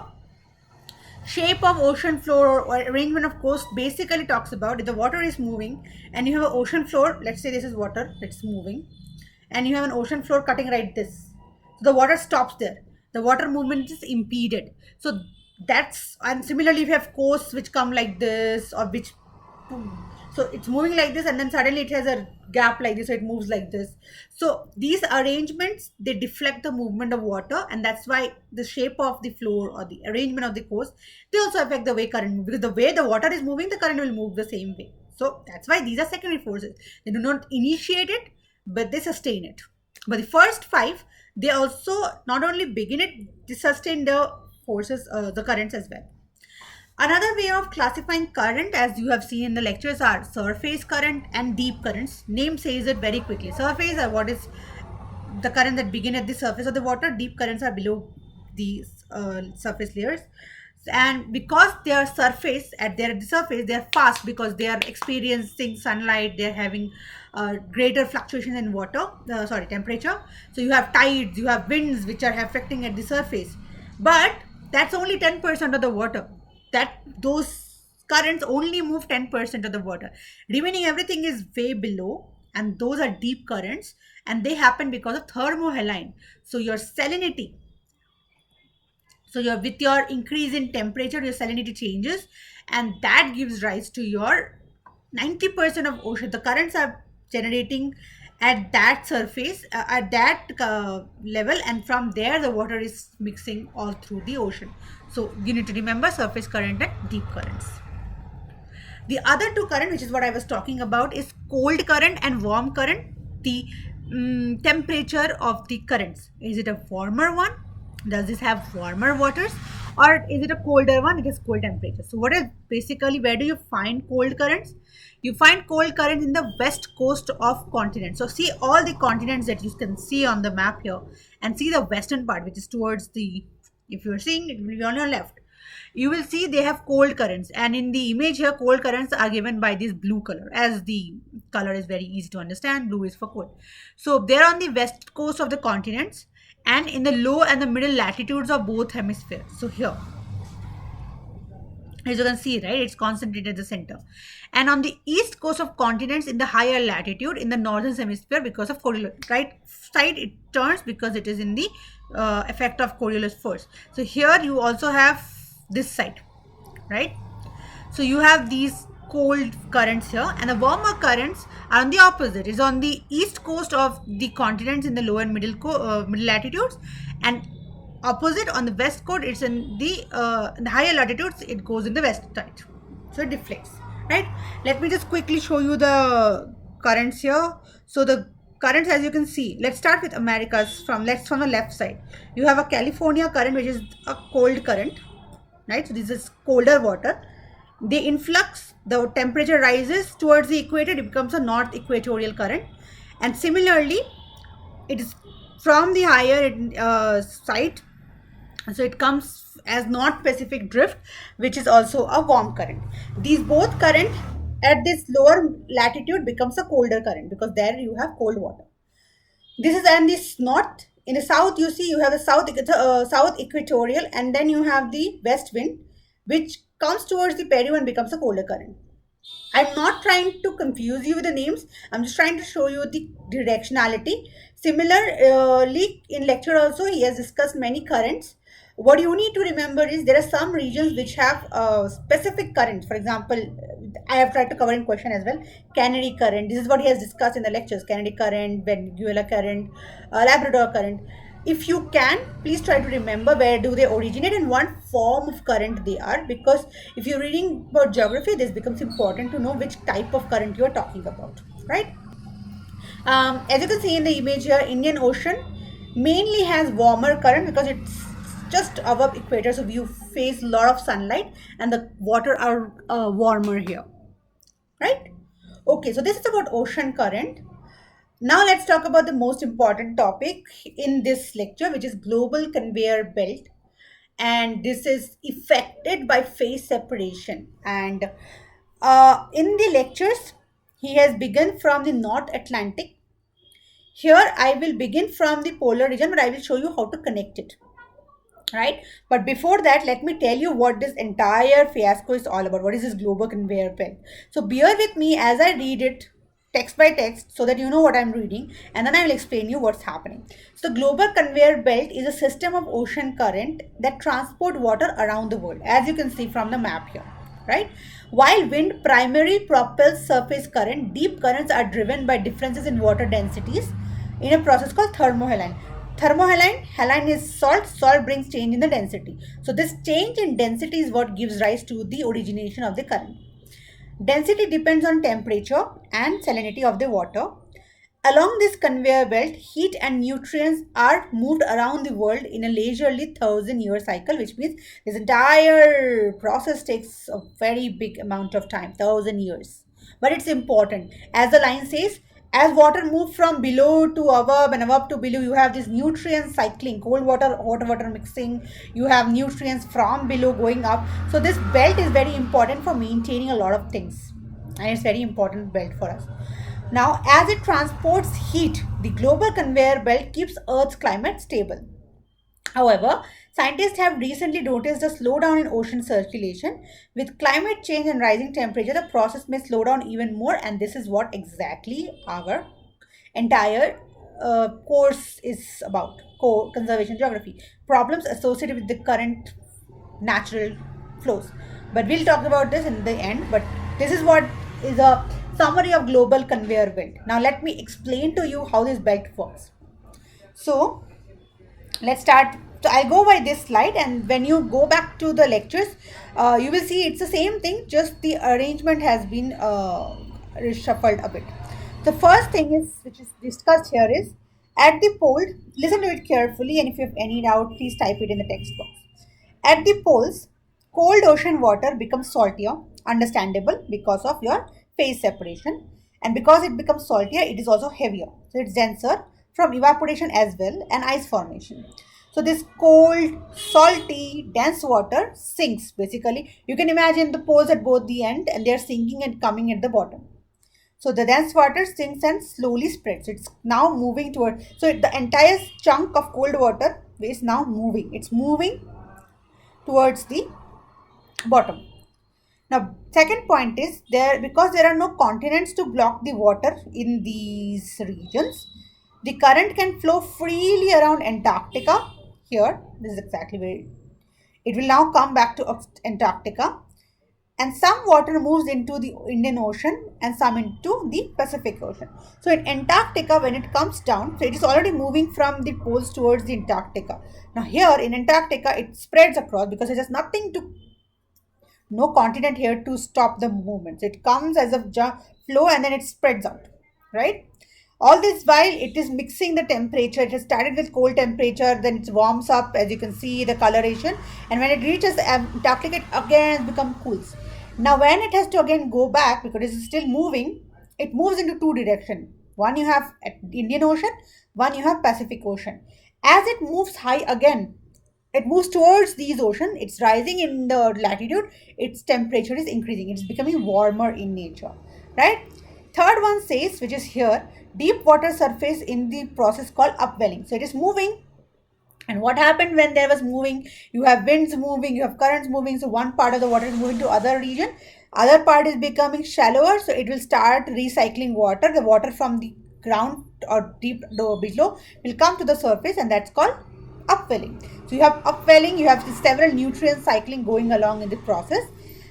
Shape of ocean floor or arrangement of coast basically talks about if the water is moving and you have an ocean floor. Let's say this is water, it's moving, and you have an ocean floor cutting right this. So the water stops there. The water movement is impeded. So that's, and similarly if you have coasts which come like this, or which, so it's moving like this and then suddenly it has a gap like this, so it moves like this. So these arrangements, they deflect the movement of water, and that's why the shape of the floor or the arrangement of the coast, they also affect the way current moves, because the way the water is moving, the current will move the same way. So that's why these are secondary forces. They do not initiate it, but they sustain it. But the first five, they also not only begin it, they sustain the forces, the currents as well. Another way of classifying current, as you have seen in the lectures, are surface current and deep currents. Name says it very quickly. Surface are what is the current that begin at the surface of the water. Deep currents are below the surface layers. And because they are at the surface, they are fast because they are experiencing sunlight. They are having greater fluctuations in temperature. So you have tides, you have winds which are affecting at the surface. But that's only 10% of the water. Those currents only move 10% of the water. Remaining everything is way below, and those are deep currents, and they happen because of thermohaline. So your salinity, with your increase in temperature, your salinity changes, and that gives rise to your 90% of ocean. The currents are generating at that surface, at that level, and from there the water is mixing all through the ocean. So you need to remember surface current and deep currents. The other two current, which is what I was talking about, is cold current and warm current. The temperature of the currents, is it a warmer one? Does this have warmer waters, or is it a colder one? It is cold temperature. So what is basically, where do you find cold currents? You find cold currents in the west coast of continents. So see all the continents that you can see on the map here, and see the western part, which is towards the, if you're seeing, it will be on your left. You will see they have cold currents, and in the image here, cold currents are given by this blue color, as the color is very easy to understand. Blue is for cold. So they're on the west coast of the continents and in the low and the middle latitudes of both hemispheres. So here, as you can see, right, it's concentrated at the center. And on the east coast of continents in the higher latitude in the northern hemisphere, because of Coriolis, right side it turns because it is in the effect of Coriolis force. So here you also have this side, right? So you have these cold currents here, and the warmer currents are on the opposite. It's on the east coast of the continents in the low and middle latitudes, and opposite on the west coast, it's in the higher latitudes, it goes in the west side. So it deflects, right? Let me just quickly show you the currents here. So the currents, as you can see, let's start with Americas from the left side. You have a California current, which is a cold current, right? So this is colder water. The influx, the temperature rises towards the equator, it becomes a north equatorial current. And similarly, it is from the higher side, so it comes as North Pacific drift, which is also a warm current. These both current at this lower latitude becomes a colder current, because there you have cold water. This is, and this north, in the south you see you have the south equatorial, and then you have the west wind, which comes towards the Peru and becomes a colder current. I'm not trying to confuse you with the names. I'm just trying to show you the directionality. Similarly, in lecture also, he has discussed many currents. What you need to remember is there are some regions which have specific currents. For example, I have tried to cover in question as well. Canary current. This is what he has discussed in the lectures. Canary current, Venezuela current, Labrador current. If you can, please try to remember where do they originate and what form of current they are, because if you're reading about geography, this becomes important to know which type of current you are talking about, right? As you can see in the image here, Indian Ocean mainly has warmer current because it's just above equator, so you face a lot of sunlight and the water are warmer here, right? Okay, so this is about ocean current. Now let's talk about the most important topic in this lecture, which is global conveyor belt. And this is affected by phase separation. And in the lectures, he has begun from the North Atlantic. Here I will begin from the polar region, but I will show you how to connect it. Right? But before that, let me tell you what this entire fiasco is all about. What is this global conveyor belt? So bear with me as I read it text by text so that you know what I'm reading, and then I will explain you what's happening. So the global conveyor belt is a system of ocean current that transport water around the world, as you can see from the map here, right? While wind primarily propels surface current, deep currents are driven by differences in water densities in a process called thermohaline. Haline is salt. Salt brings change in the density. So this change in density is what gives rise to the origination of the current. Density depends on temperature and salinity of the water. Along this conveyor belt, heat and nutrients are moved around the world in a leisurely 1,000-year cycle, which means this entire process takes a very big amount of time, 1,000 years. But it's important. As the line says, as water moves from below to above and above to below, you have this nutrient cycling, cold water, hot water mixing. You have nutrients from below going up. So this belt is very important for maintaining a lot of things. And it's very important belt for us. Now, as it transports heat, the global conveyor belt keeps Earth's climate stable. However, scientists have recently noticed a slowdown in ocean circulation. With climate change and rising temperature, the process may slow down even more, and this is what exactly our entire course is about, conservation geography. Problems associated with the current natural flows. But we'll talk about this in the end, but this is what is a summary of global conveyor belt. Now let me explain to you how this belt works. So let's start. So I'll go by this slide, and when you go back to the lectures, you will see it's the same thing, just the arrangement has been reshuffled a bit. The first thing is, which is discussed here, is at the pole. Listen to it carefully, and if you have any doubt, please type it in the text box. At the poles, cold ocean water becomes saltier, understandable because of your phase separation, and because it becomes saltier, it is also heavier. So it's denser from evaporation as well and ice formation. So this cold, salty, dense water sinks. Basically, you can imagine the poles at both the end, and they are sinking and coming at the bottom. So the dense water sinks and slowly spreads. It's now moving toward. So the entire chunk of cold water is now moving. It's moving towards the bottom. Now, second point is because there are no continents to block the water in these regions, the current can flow freely around Antarctica. Here, this is exactly where it will now come back to Antarctica, and some water moves into the Indian Ocean and some into the Pacific Ocean. So in Antarctica, when it comes down, so it is already moving from the poles towards the Antarctica. Now here in Antarctica, it spreads across because it has no continent here to stop the movement. So it comes as a flow and then it spreads out, right? All this while it is mixing the temperature. It has started with cold temperature, then it warms up, as you can see the coloration, and when it reaches Antarctica, it again becomes cools. Now when it has to again go back, because it is still moving, it moves into two directions. One you have Indian Ocean, one you have Pacific Ocean. As it moves high again, it moves towards these oceans. It's rising in the latitude, its temperature is increasing, it's becoming warmer in nature, right? Third one says, which is here, deep water surface in the process called upwelling. So it is moving And what happened when there was moving? You have winds moving, you have currents moving. So one part of the water is moving to other region, other part is becoming shallower. So it will start recycling water. The water from the ground or deep below will come to the surface, and that's called upwelling. So you have upwelling, you have several nutrient cycling going along in the process.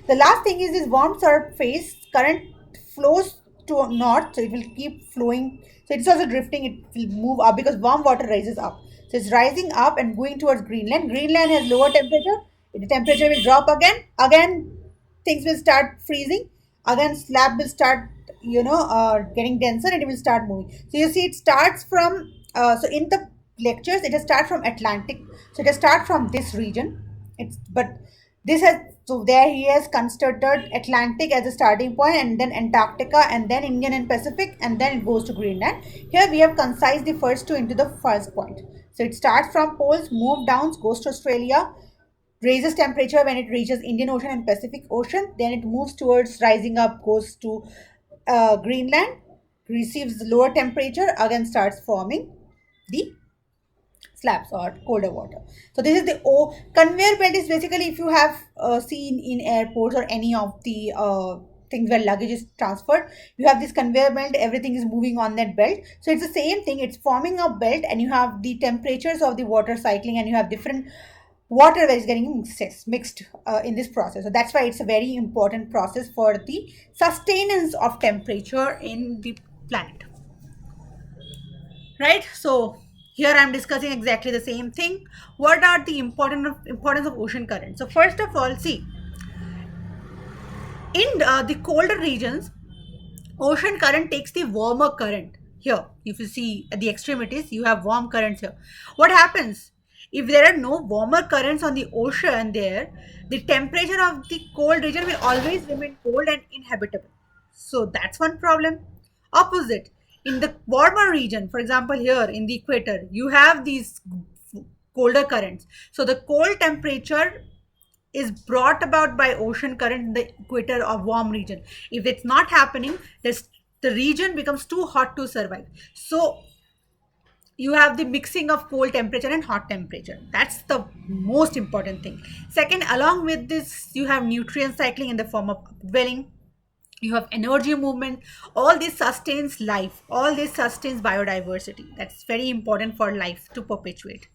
The last thing is this warm surface current flows to north, so it will keep flowing. So it's also drifting, it will move up because warm water rises up. So it's rising up and going towards Greenland. Greenland has lower temperature. The temperature will drop again. Again, things will start freezing. Again, slab will start, getting denser, and it will start moving. So you see, it starts from. So in the lectures, it has start from Atlantic. So it has start from this region. It's but this has so there he has considered Atlantic as a starting point, and then Antarctica, and then Indian and Pacific, and then it goes to Greenland. Here we have concised the first two into the first point. So it starts from poles, moves down, goes to Australia, raises temperature when it reaches Indian Ocean and Pacific Ocean. Then it moves towards rising up, goes to Greenland, receives lower temperature, again starts forming the slabs or colder water. So this is the conveyor belt is basically if you have seen in airports or any of the things where luggage is transferred, you have this conveyor belt, everything is moving on that belt. So it's the same thing, it's forming a belt, and you have the temperatures of the water cycling, and you have different water that is getting mixed in this process. So that's why it's a very important process for the sustenance of temperature in the planet, right? So here I'm discussing exactly the same thing. What are the importance of ocean current? So first of all, see, in the colder regions, ocean current takes the warmer current. Here, if you see at the extremities, you have warm currents here. What happens if there are no warmer currents on the ocean there? The temperature of the cold region will always remain cold and inhabitable. So that's one problem. Opposite, in the warmer region, for example, here in the equator, you have these colder currents. So the cold temperature is brought about by ocean current in the equator or warm region. If it's not happening, the region becomes too hot to survive. So you have the mixing of cold temperature and hot temperature. That's the most important thing. Second, along with this, you have nutrient cycling in the form of upwelling. You have energy movement. All this sustains life. All this sustains biodiversity. That's very important for life to perpetuate.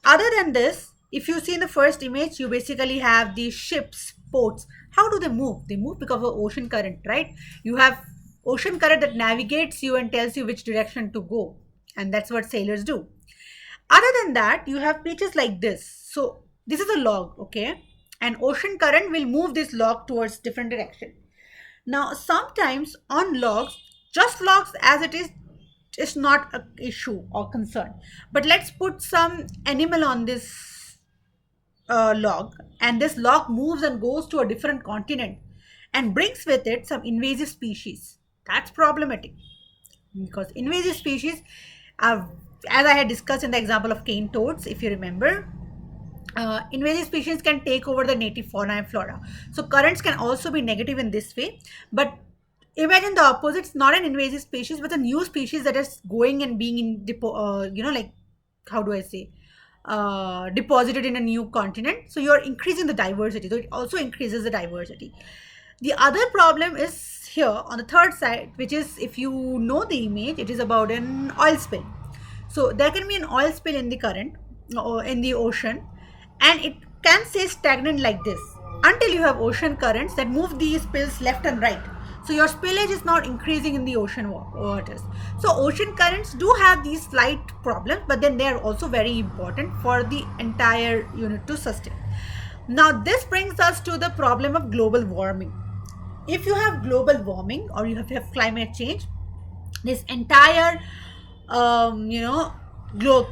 Other than this, if you see in the first image, you basically have these ships, ports. How do they move? They move because of ocean current, right? You have ocean current that navigates you and tells you which direction to go. And that's what sailors do. Other than that, you have beaches like this. So this is a log, okay? And ocean current will move this log towards different direction. Now, sometimes on logs, just logs as it is not an issue or concern. But let's put some animal on this log, and this log moves and goes to a different continent and brings with it some invasive species. That's problematic because invasive species are, as I had discussed in the example of cane toads, if you remember, invasive species can take over the native fauna and flora. So currents can also be negative in this way. But imagine the opposite. It's not an invasive species, but a new species that is going and being in, like, how do I say, deposited in a new continent. So you're increasing the diversity. So it also increases the diversity. The other problem is here on the third side, which is, if you know the image, it is about an oil spill. So there can be an oil spill in the current or in the ocean, and it can stay stagnant like this until you have ocean currents that move these spills left and right. So your spillage is not increasing in the ocean waters. So ocean currents do have these slight problems, but then they are also very important for the entire unit to sustain. Now this brings us to the problem of global warming. If you have global warming or you have climate change, this entire globe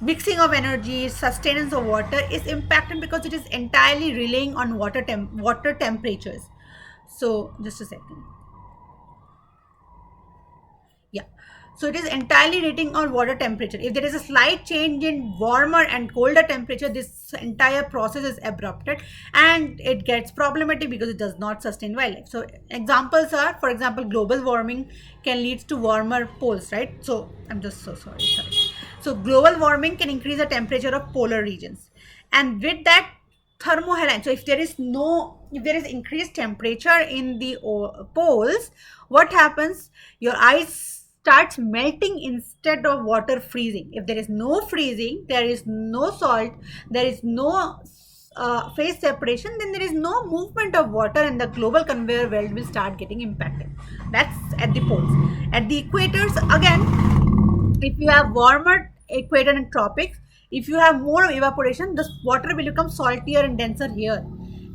mixing of energy, sustenance of water is impacted because it is entirely relying on water temperatures. So just a second. Yeah. So it is entirely rating on water temperature. If there is a slight change in warmer and colder temperature, this entire process is abrupted and it gets problematic because it does not sustain wildlife. So examples are, for example, global warming can lead to warmer poles, right? So I'm just so sorry. So global warming can increase the temperature of polar regions. And with that, thermohaline. So if there is increased temperature in the poles, what happens? Your ice starts melting instead of water freezing. If there is no freezing, there is no salt, there is no phase separation, then there is no movement of water and the global conveyor belt will start getting impacted. That's at the poles. At the equators, again, if you have warmer equator and tropics, if you have more evaporation, the water will become saltier and denser here.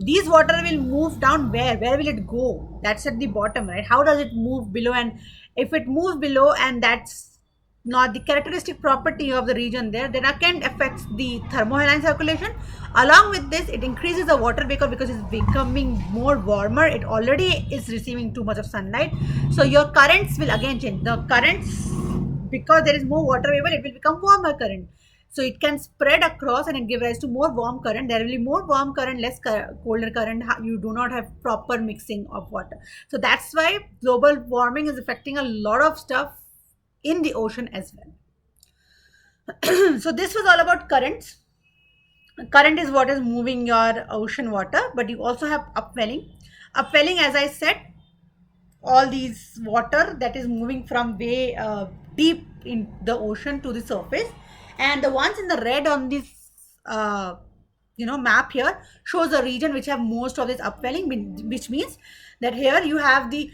These water will move down where? Where will it go? That's at the bottom, right? How does it move below? And if it moves below and that's not the characteristic property of the region there, then again affects the thermohaline circulation. Along with this, it increases the water vapor because it's becoming more warmer. It already is receiving too much of sunlight. So your currents will again change. The currents, because there is more water vapor, it will become warmer current. So it can spread across and it give rise to more warm current. There will be more warm current, less colder current. You do not have proper mixing of water. So that's why global warming is affecting a lot of stuff in the ocean as well. So this was all about currents. Current is what is moving your ocean water, but you also have upwelling. Upwelling, as I said, all these water that is moving from way deep in the ocean to the surface, and the ones in the red on this map here shows a region which have most of this upwelling, which means that here you have the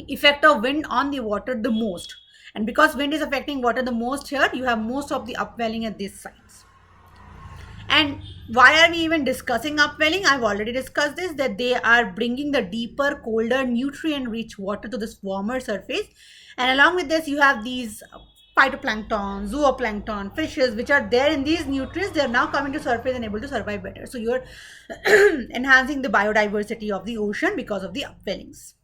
effect of wind on the water the most, and because wind is affecting water the most here, you have most of the upwelling at these sites. And why are we even discussing upwelling? I've already discussed this, that they are bringing the deeper, colder, nutrient-rich water to this warmer surface. And along with this, you have these phytoplankton, zooplankton, fishes, which are there in these nutrients. They are now coming to surface and able to survive better. So you're enhancing the biodiversity of the ocean because of the upwellings.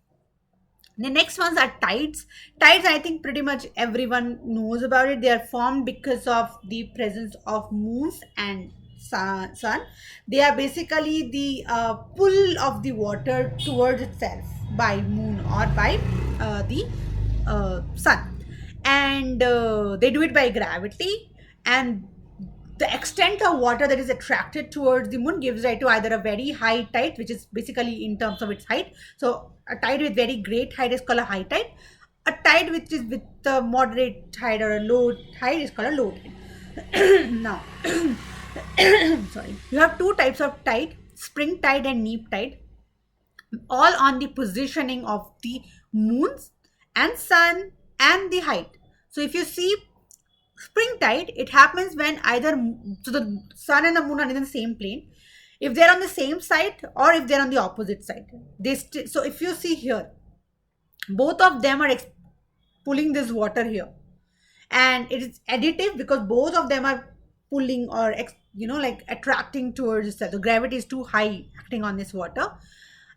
The next ones are tides. Tides, I think pretty much everyone knows about it. They are formed because of the presence of moons and sun. They are basically the pull of the water towards itself by moon or by the sun, and they do it by gravity, and the extent of water that is attracted towards the moon gives rise to either a very high tide, which is basically in terms of its height. So a tide with very great height is called a high tide. A tide which is with a moderate tide or a low tide is called a low tide. Now, sorry, you have two types of tide: spring tide and neap tide, all on the positioning of the moons and sun and the height. So if you see spring tide, it happens when either so the sun and the moon are in the same plane. If they're on the same side or if they're on the opposite side, so if you see here, both of them are pulling this water here, and it is additive because both of them are pulling or like attracting towards itself. The gravity is too high acting on this water,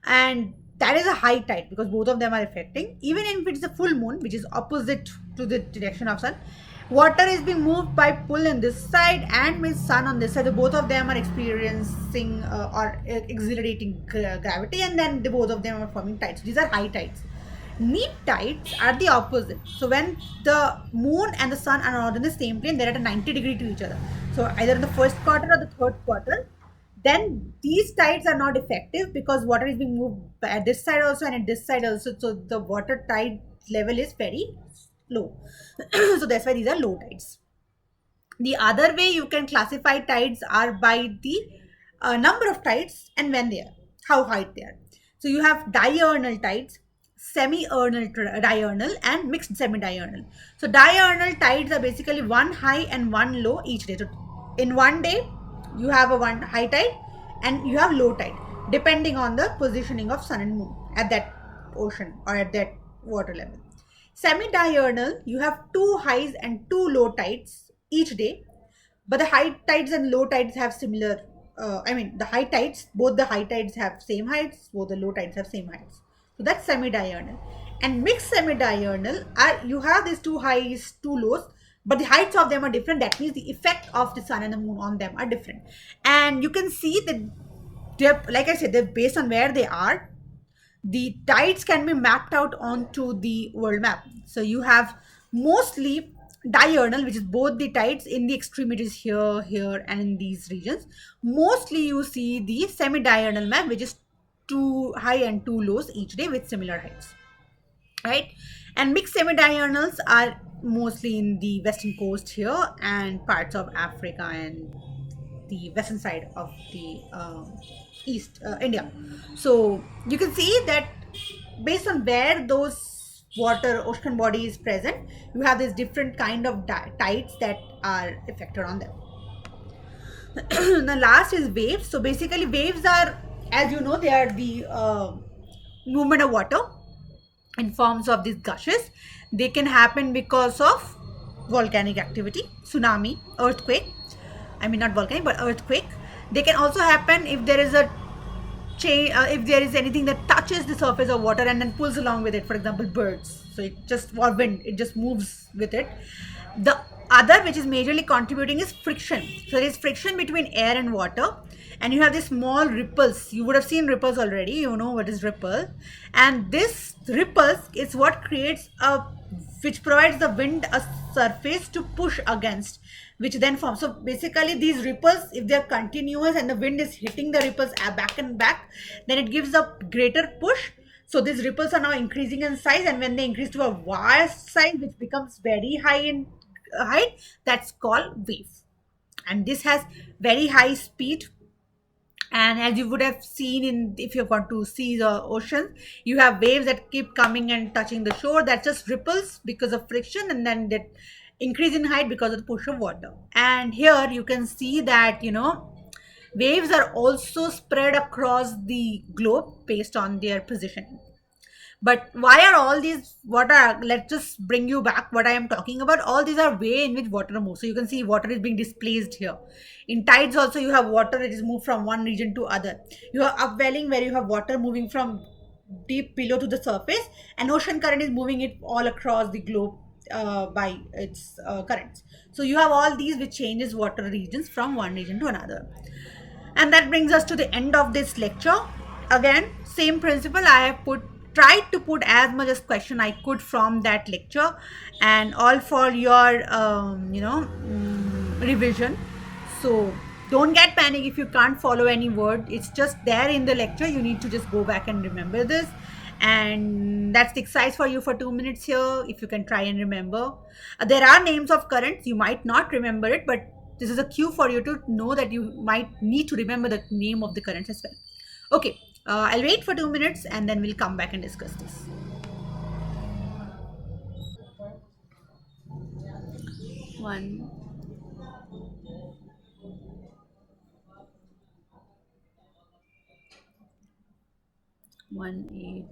and that is a high tide because both of them are affecting. Even if it's a full moon, which is opposite to the direction of sun, water is being moved by pull on this side and with sun on this side. So both of them are experiencing or exhilarating gravity, and then both of them are forming tides. These are high tides. Neap tides are the opposite. So when the moon and the sun are not in the same plane, they're at a 90-degree to each other. So either in the first quarter or the third quarter, then these tides are not effective because water is being moved at this side also and at this side also. So the water tide level is very low. So that's why these are low tides. The other way you can classify tides are by the number of tides and when they are, how high they are. So you have diurnal tides, diurnal and mixed semi-diurnal. So diurnal tides are basically one high and one low each day. So in one day, you have a one high tide and you have low tide depending on the positioning of sun and moon at that ocean or at that water level. Semi-diurnal, you have two highs and two low tides each day, but the high tides and low tides have similar, the high tides, both the high tides have same heights, both the low tides have same heights. So that's semi-diurnal. And mixed semi-diurnal, you have these two highs, two lows, but the heights of them are different. That means the effect of the sun and the moon on them are different. And you can see that they're, like I said, they're based on where they are. The tides can be mapped out onto the world map. So you have mostly diurnal, which is both the tides in the extremities here, here, and in these regions. Mostly you see the semi-diurnal map, which is two high and two lows each day with similar heights, right? And mixed semi-diurnals are mostly in the western coast here and parts of Africa and the western side of the east India. So you can see that based on where those water ocean body is present, you have this different kind of tides that are affected on them. The last is waves. So basically waves are, as you know, they are the movement of water in forms of these gushes. They can happen because of volcanic activity, tsunami, earthquake. I mean, not volcanic, but earthquake. They can also happen if there is a change, if there is anything that touches the surface of water and then pulls along with it. For example, birds. So it just, or wind, it just moves with it. The other, which is majorly contributing, is friction. So there is friction between air and water, and you have these small ripples. You would have seen ripples already. You know what is ripple, and this ripples is what creates a, which provides the wind a surface to push against, which then forms. So basically these ripples, if they're continuous and the wind is hitting the ripples back and back, then it gives a greater push. So these ripples are now increasing in size, and when they increase to a vast size, which becomes very high in height, that's called wave. And this has very high speed, and as you would have seen in, if you want to see the ocean, you have waves that keep coming and touching the shore. That's just ripples because of friction, and then that increase in height because of the push of water. And here you can see that, you know, waves are also spread across the globe based on their positioning. But why are all these, what are, let's just bring you back what I am talking about. All these are way in which water moves. So you can see water is being displaced here. In tides also you have water that is moved from one region to other. You have upwelling where you have water moving from deep below to the surface, and ocean current is moving it all across the globe by its currents. So you have all these which changes water regions from one region to another. And that brings us to the end of this lecture. Again, same principle, I have tried to put as much as question I could from that lecture, and all for your revision. So don't get panic if you can't follow any word. It's just there in the lecture. You need to just go back and remember this. And that's the exercise for you for 2 minutes here, if you can try and remember. There are names of currents. You might not remember it, but this is a cue for you to know that you might need to remember the name of the currents as well. Okay, I'll wait for 2 minutes and then we'll come back and discuss this. One. One,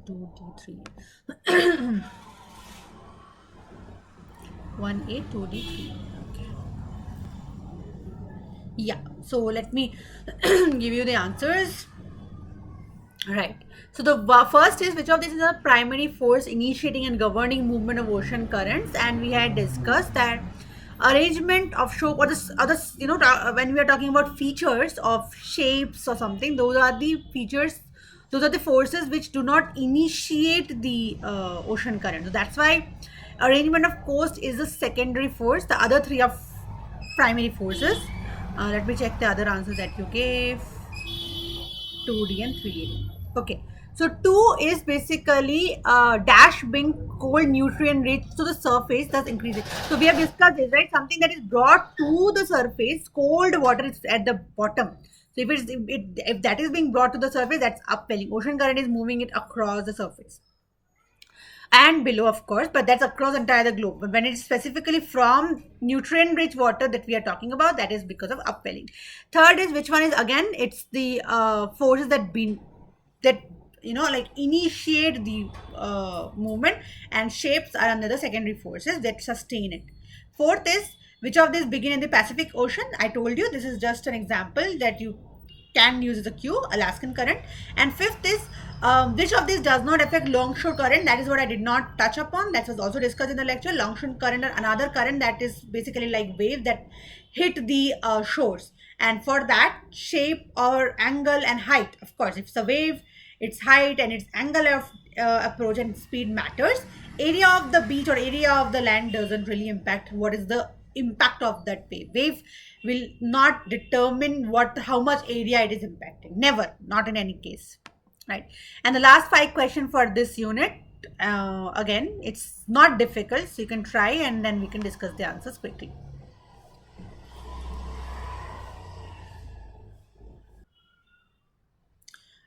2D3. 2D3. Okay. Yeah, so let me give you the answers. Right. So the first is, which of these is a primary force initiating and governing movement of ocean currents? And we had discussed that arrangement of show, or this other, when we are talking about features of shapes or something, those are the features, those are the forces which do not initiate the ocean current. So that's why arrangement of coast is a secondary force. The other three are primary forces. Let me check the other answers that you gave. 2D and 3D. Okay, so 2 is basically dash being cold, nutrient rich to the surface, thus increasing. So we have discussed this, right? Something that is brought to the surface, cold water is at the bottom. So if that is being brought to the surface, that's upwelling. Ocean current is moving it across the surface and below, of course, but that's across entire the globe. But when it's specifically from nutrient rich water that we are talking about, that is because of upwelling. Third is, which one is, again, it's the forces that like initiate the movement, and shapes are under the secondary forces that sustain it. Fourth is, which of these begin in the Pacific Ocean? I told you this is just an example that you can use as a cue, Alaskan current. And fifth is, which of these does not affect longshore current? That is what I did not touch upon. That was also discussed in the lecture. Longshore current are another current that is basically like wave that hit the shores. And for that, shape or angle and height, of course, if it's a wave, its height and its angle of approach and speed matters. area of the beach or area of the land doesn't really impact what is the impact of that wave. Wave will not determine what how much area it is impacting. Never, not in any case, right? And the last five question for this unit. Again, it's not difficult, so you can try and then we can discuss the answers quickly.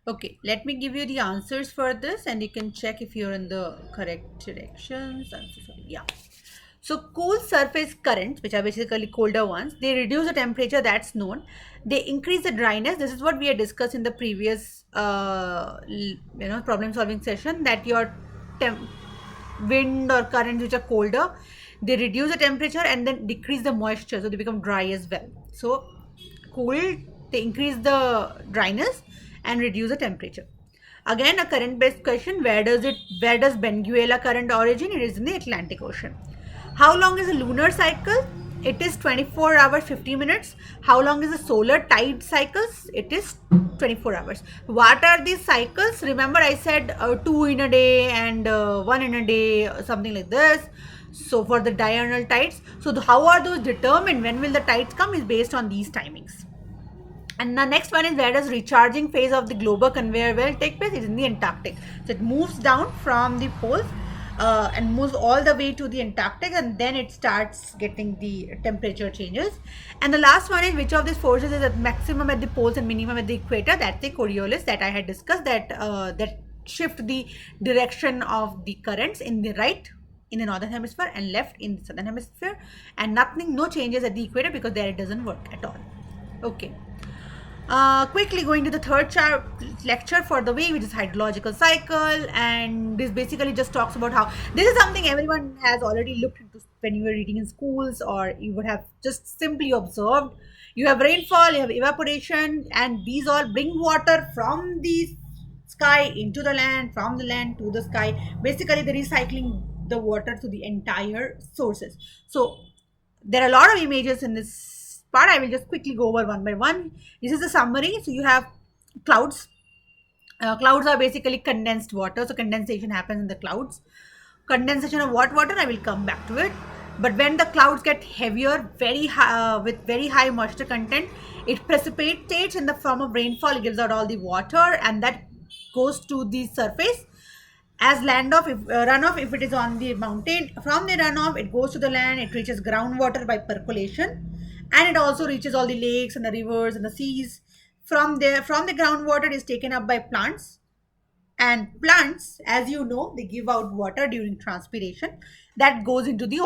Okay, let me give you the answers for this and you can check if you're in the correct directions. I'm so sorry. Yeah. So cool surface currents, which are basically colder ones, they reduce the temperature, that's known. They increase the dryness. This is what we had discussed in the previous, problem solving session, that your wind or currents which are colder, they reduce the temperature and then decrease the moisture, so they become dry as well. So cool, they increase the dryness and reduce the temperature. Again, a current based question, where does Benguela current origin? It is in the Atlantic Ocean. How long is a lunar cycle? It is 24 hours 50 minutes. How long is the solar tide cycles? It is 24 hours. What are these cycles? Remember I said two in a day and one in a day, something like this. So for the diurnal tides, so how are those determined? When will the tides come is based on these timings. And the next one is, where does recharging phase of the global conveyor belt take place? It is in the Antarctic. So it moves down from the poles and moves all the way to the Antarctic, and then it starts getting the temperature changes. And the last one is, which of these forces is at maximum at the poles and minimum at the equator? That's the Coriolis that I had discussed, that shift the direction of the currents in the right in the northern hemisphere and left in the southern hemisphere, and no changes at the equator, because there it doesn't work at all. Okay. Quickly going to the third lecture for the week, which is hydrological cycle, and this basically just talks about how this is something everyone has already looked into when you were reading in schools, or you would have just simply observed. You have rainfall, you have evaporation, and these all bring water from the sky into the land, from the land to the sky. Basically, they're recycling the water to the entire sources. So there are a lot of images in this part. I will just quickly go over one by one. This is the summary. So you have clouds. Clouds are basically condensed water. So condensation happens in the clouds. Condensation of what water? I will come back to it. But when the clouds get heavier, very high, with very high moisture content, it precipitates in the form of rainfall. It gives out all the water, and that goes to the surface as runoff. If it is on the mountain, from the runoff it goes to the land, it reaches groundwater by percolation, and it also reaches all the lakes and the rivers and the seas. From the groundwater, it is taken up by plants, and plants, as you know, they give out water during transpiration that goes into the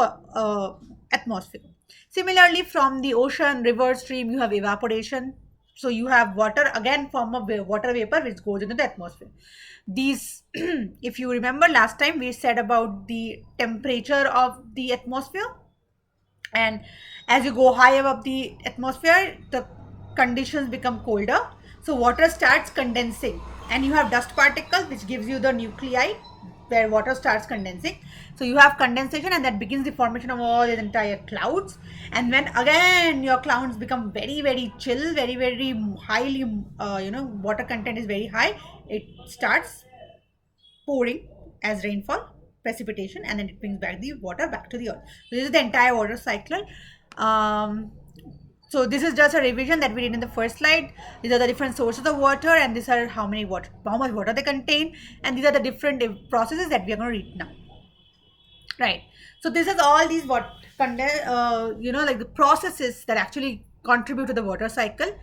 atmosphere. Similarly, from the ocean, river, stream, you have evaporation. So you have water, again form of water vapor, which goes into the atmosphere. These if you remember, last time we said about the temperature of the atmosphere, and as you go high above the atmosphere, the conditions become colder, so water starts condensing, and you have dust particles, which gives you the nuclei where water starts condensing. So you have condensation, and that begins the formation of all the entire clouds. And when again your clouds become very very chill, very very highly water content is very high, it starts pouring as rainfall, precipitation, and then it brings back the water back to the earth. So this is the entire water cycle. So this is just a revision that we did in the first slide. These are the different sources of water, and these are how much water they contain, and these are the different processes that we are going to read now. Right. So this is all these like the processes that actually contribute to the water cycle,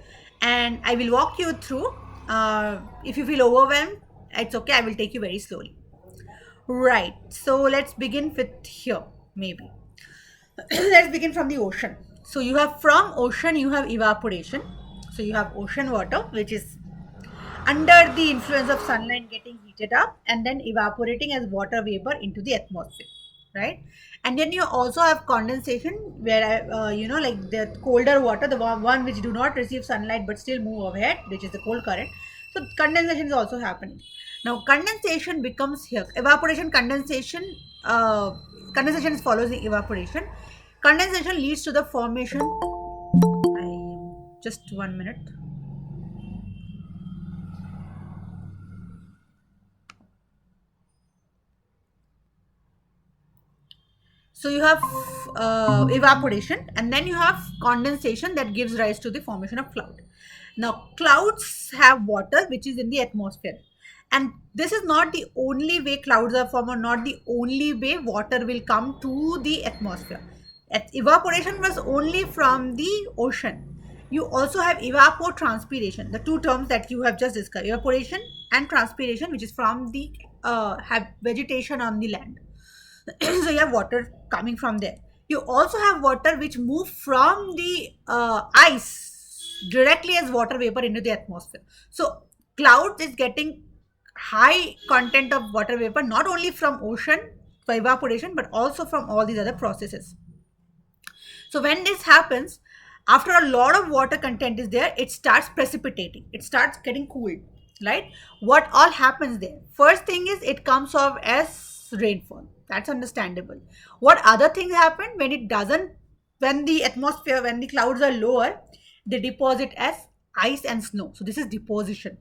and I will walk you through. If you feel overwhelmed, it's okay. I will take you very slowly. Right. So let's begin with here, maybe. Let's begin from the ocean. So you have from ocean, you have evaporation. So you have ocean water, which is under the influence of sunlight getting heated up and then evaporating as water vapor into the atmosphere, right? And then you also have condensation, where like the colder water, the one which do not receive sunlight but still move ahead, which is the cold current. So condensation is also happening. Now condensation becomes here evaporation. Condensation follows the evaporation. Condensation leads to the formation. Just 1 minute. So you have evaporation, and then you have condensation that gives rise to the formation of cloud. Now, clouds have water which is in the atmosphere. And this is not the only way clouds are formed, or not the only way water will come to the atmosphere. Evaporation was only from the ocean. You also have evapotranspiration, the two terms that you have just discussed, evaporation and transpiration, which is from the have vegetation on the land. So you have water coming from there. You also have water which move from the ice directly as water vapor into the atmosphere. So clouds is getting high content of water vapor not only from ocean for evaporation, but also from all these other processes. So when this happens, after a lot of water content is there, it starts precipitating. It starts getting cooled, right? What all happens there? First thing is it comes off as rainfall. That's understandable. What other things happen when it doesn't? When the atmosphere, when the clouds are lower, they deposit as ice and snow. So this is deposition,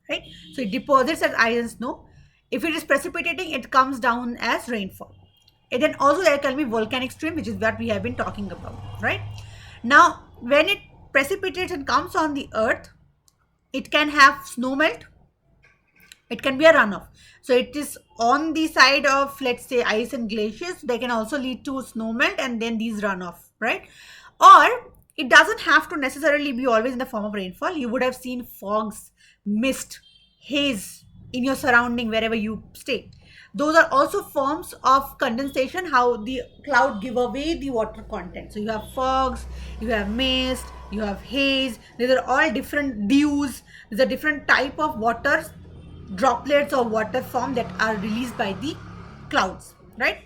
right? So it deposits as ice and snow. If it is precipitating, it comes down as rainfall. And then also there can be volcanic stream, which is what we have been talking about, right? Now, when it precipitates and comes on the earth, it can have snow melt. It can be a runoff. So it is on the side of, let's say, ice and glaciers. They can also lead to snow melt and then these runoff, right? Or it doesn't have to necessarily be always in the form of rainfall. You would have seen fogs, mist, haze in your surrounding wherever you stay. Those are also forms of condensation, how the cloud give away the water content. So you have fogs, you have mist, you have haze. These are all different dews. These are different type of water droplets or water form that are released by the clouds, right?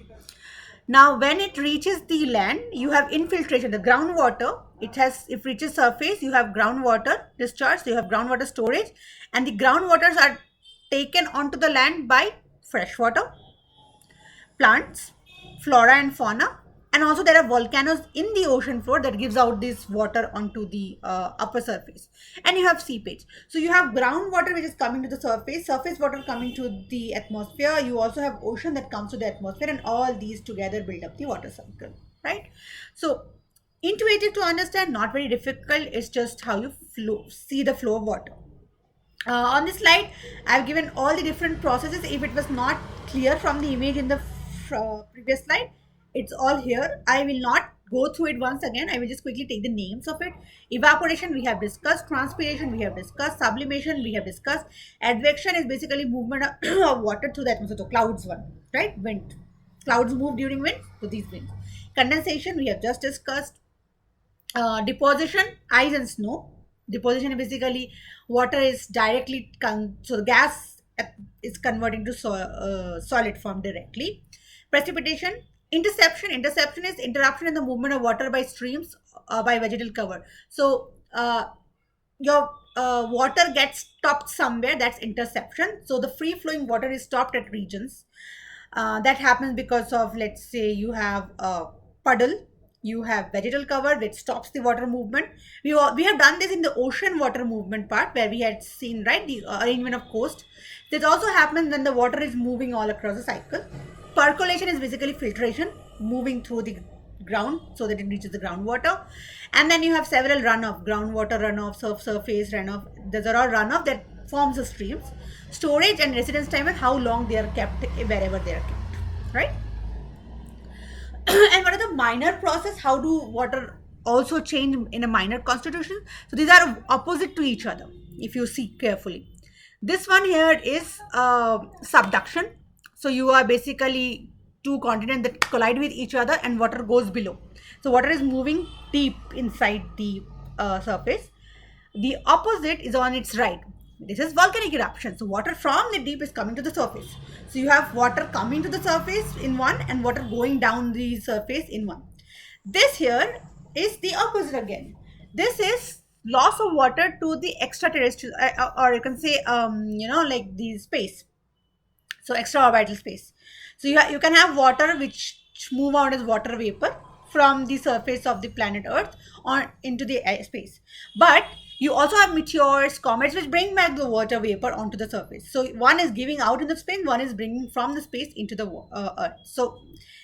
Now, when it reaches the land, you have infiltration. The groundwater, if it reaches surface, you have groundwater discharge, so you have groundwater storage, and the groundwaters are taken onto the land by freshwater, plants, flora and fauna, and also there are volcanoes in the ocean floor that gives out this water onto the upper surface. And you have seepage. So you have groundwater which is coming to the surface water coming to the atmosphere. You also have ocean that comes to the atmosphere, and all these together build up the water cycle, right? So intuitive to understand, not very difficult. It's just how you see the flow of water. On this slide, I've given all the different processes. If it was not clear from the image in the previous slide, it's all here. I will not go through it once again. I will just quickly take the names of it. Evaporation we have discussed, transpiration we have discussed, sublimation we have discussed, advection is basically movement of water through the atmosphere. So clouds one, right? Wind. Clouds move during wind, so these winds. Condensation we have just discussed. Deposition, ice and snow. Deposition is basically water is directly so the gas is converting to solid form directly. Precipitation, interception is interruption in the movement of water by streams, by vegetal cover. So your water gets stopped somewhere, that's interception. So the free flowing water is stopped at regions. That happens because of, let's say, you have a puddle, you have vegetal cover which stops the water movement. We have done this in the ocean water movement part, where we had seen, right, the arrangement of coast. This also happens when the water is moving all across the cycle. Percolation is basically filtration, moving through the ground so that it reaches the groundwater. And then you have several runoff, groundwater runoff, surface runoff. Those are all runoff that forms the streams. Storage and residence time, and how long they are kept wherever they are kept, right? And what are the minor process? How do water also change in a minor constitution? So these are opposite to each other if you see carefully. This one here is subduction. So you are basically two continents that collide with each other and water goes below. So water is moving deep inside the surface. The opposite is on its right. This is volcanic eruption. So water from the deep is coming to the surface. So you have water coming to the surface in one and water going down the surface in one. This here is the opposite again. This is loss of water to the extraterrestrial, or you can say, like the space. So extraorbital space. So you can have water which move out as water vapor from the surface of the planet Earth or into the space. But You also have meteors, comets, which bring back the water vapor onto the surface. So one is giving out in the space, one is bringing from the space into the earth. So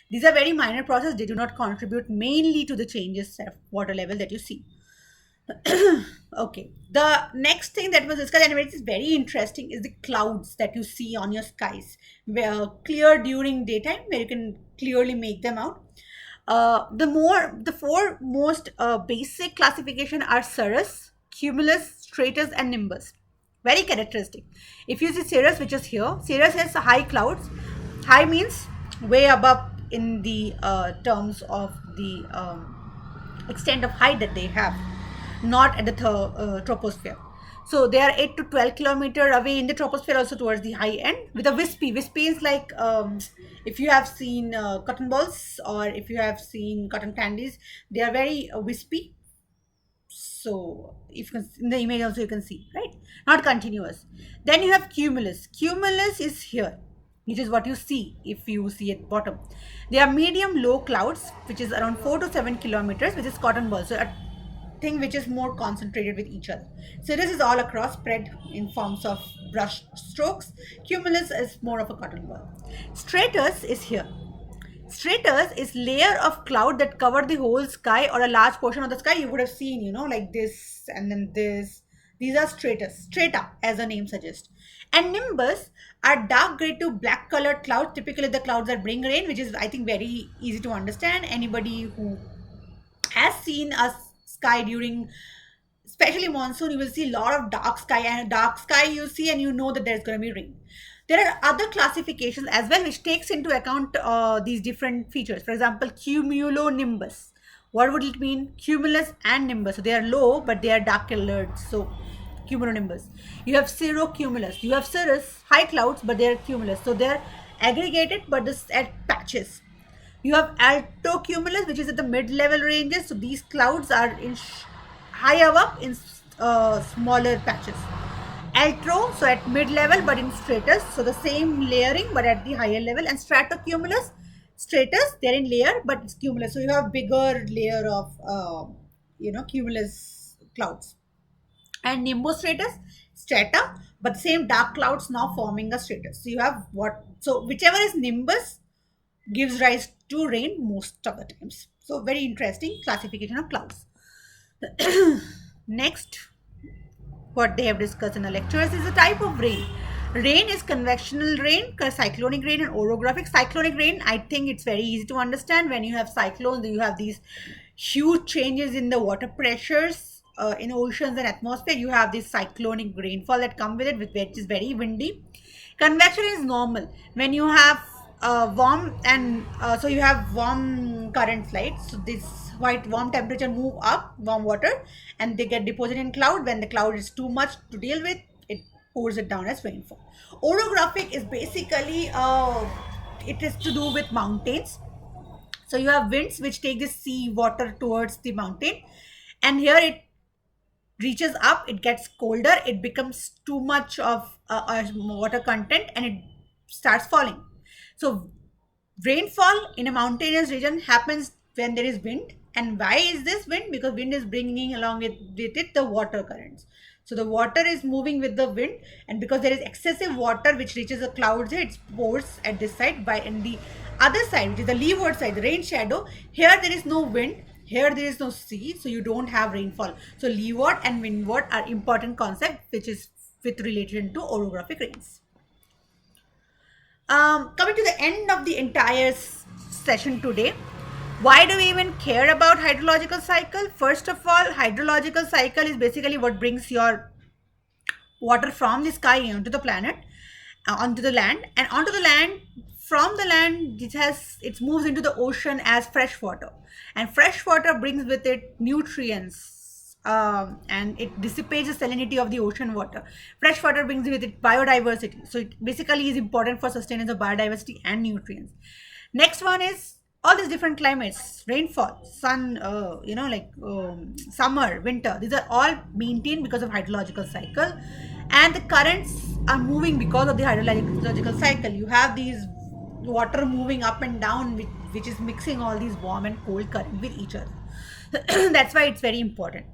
these are very minor processes. They do not contribute mainly to the changes of water level that you see. Okay, the next thing that was discussed and which is very interesting is the clouds that you see on your skies, where clear during daytime, where you can clearly make them out. The four most basic classification are cirrus, cumulus, stratus, and nimbus. Very characteristic. If you see cirrus, which is here, cirrus has high clouds. High means way above in the terms of the extent of height that they have, not at the troposphere. So they are 8 to 12 kilometer away in the troposphere, also towards the high end, with a wispy. Wispy is like, if you have seen cotton balls or if you have seen cotton candies, they are very wispy. So if you can, in the image also you can see, right? Not continuous. Then you have cumulus. Cumulus is here, which is what you see if you see at bottom. They are medium low clouds, which is around 4 to 7 kilometers, which is cotton balls. So a thing which is more concentrated with each other. So this is all across, spread in forms of brush strokes. Cumulus is more of a cotton ball. Stratus is here. Stratus is layer of cloud that cover the whole sky or a large portion of the sky. You would have seen, like this and then this. These are stratus, strata, as the name suggests. And nimbus are dark gray to black colored clouds, typically the clouds that bring rain, which is, I think, very easy to understand. Anybody who has seen a sky during especially monsoon, you will see a lot of dark sky, and dark sky you see and you know that there's going to be rain. There are other classifications as well which takes into account these different features. For example, cumulonimbus. What would it mean? Cumulus and nimbus. So they are low but they are dark colored. So cumulonimbus. You have cirrocumulus. You have cirrus, high clouds, but they are cumulus. So they are aggregated but this at patches. You have altocumulus, which is at the mid-level ranges. So these clouds are in higher up in smaller patches. Altro, so at mid-level but in stratus, so the same layering but at the higher level. And stratocumulus, stratus, they're in layer but it's cumulus. So you have bigger layer of cumulus clouds. And nimbostratus, strata, but the same dark clouds now forming a stratus. So you have so whichever is nimbus gives rise to rain most of the times. So very interesting classification of clouds. Next, what they have discussed in the lectures is a type of rain. Rain is convectional rain, cyclonic rain, and orographic. Cyclonic rain, I think it's very easy to understand. When you have cyclones, you have these huge changes in the water pressures in oceans and atmosphere. You have this cyclonic rainfall that come with it, which is very windy. Convection is normal. When you have warm and so you have warm currents, right? So this white warm temperature move up, warm water, and they get deposited in cloud. When the cloud is too much to deal with, it pours it down as rainfall. Orographic is basically it is to do with mountains. So you have winds which take the sea water towards the mountain, and here it reaches up, it gets colder, it becomes too much of water content, and it starts falling. So rainfall in a mountainous region happens when there is wind. And why is this wind? Because wind is bringing along with it the water currents. So the water is moving with the wind, and because there is excessive water which reaches the clouds, it pours at this side. By in the other side, which is the leeward side, the rain shadow, here there is no wind, here there is no sea, so you don't have rainfall. So leeward and windward are important concept which is with relation to orographic rains. Coming to the end of the entire session today, why do we even care about hydrological cycle? First of all, hydrological cycle is basically what brings your water from the sky onto the planet, onto the land, and onto the land. From the land, it moves into the ocean as fresh water, and fresh water brings with it nutrients. And it dissipates the salinity of the ocean water. Fresh water brings with it biodiversity. So it basically is important for sustenance of biodiversity and nutrients. Next one is all these different climates, rainfall, sun, summer, winter. These are all maintained because of hydrological cycle. And the currents are moving because of the hydrological cycle. You have these water moving up and down, which is mixing all these warm and cold currents with each other. That's why it's very important.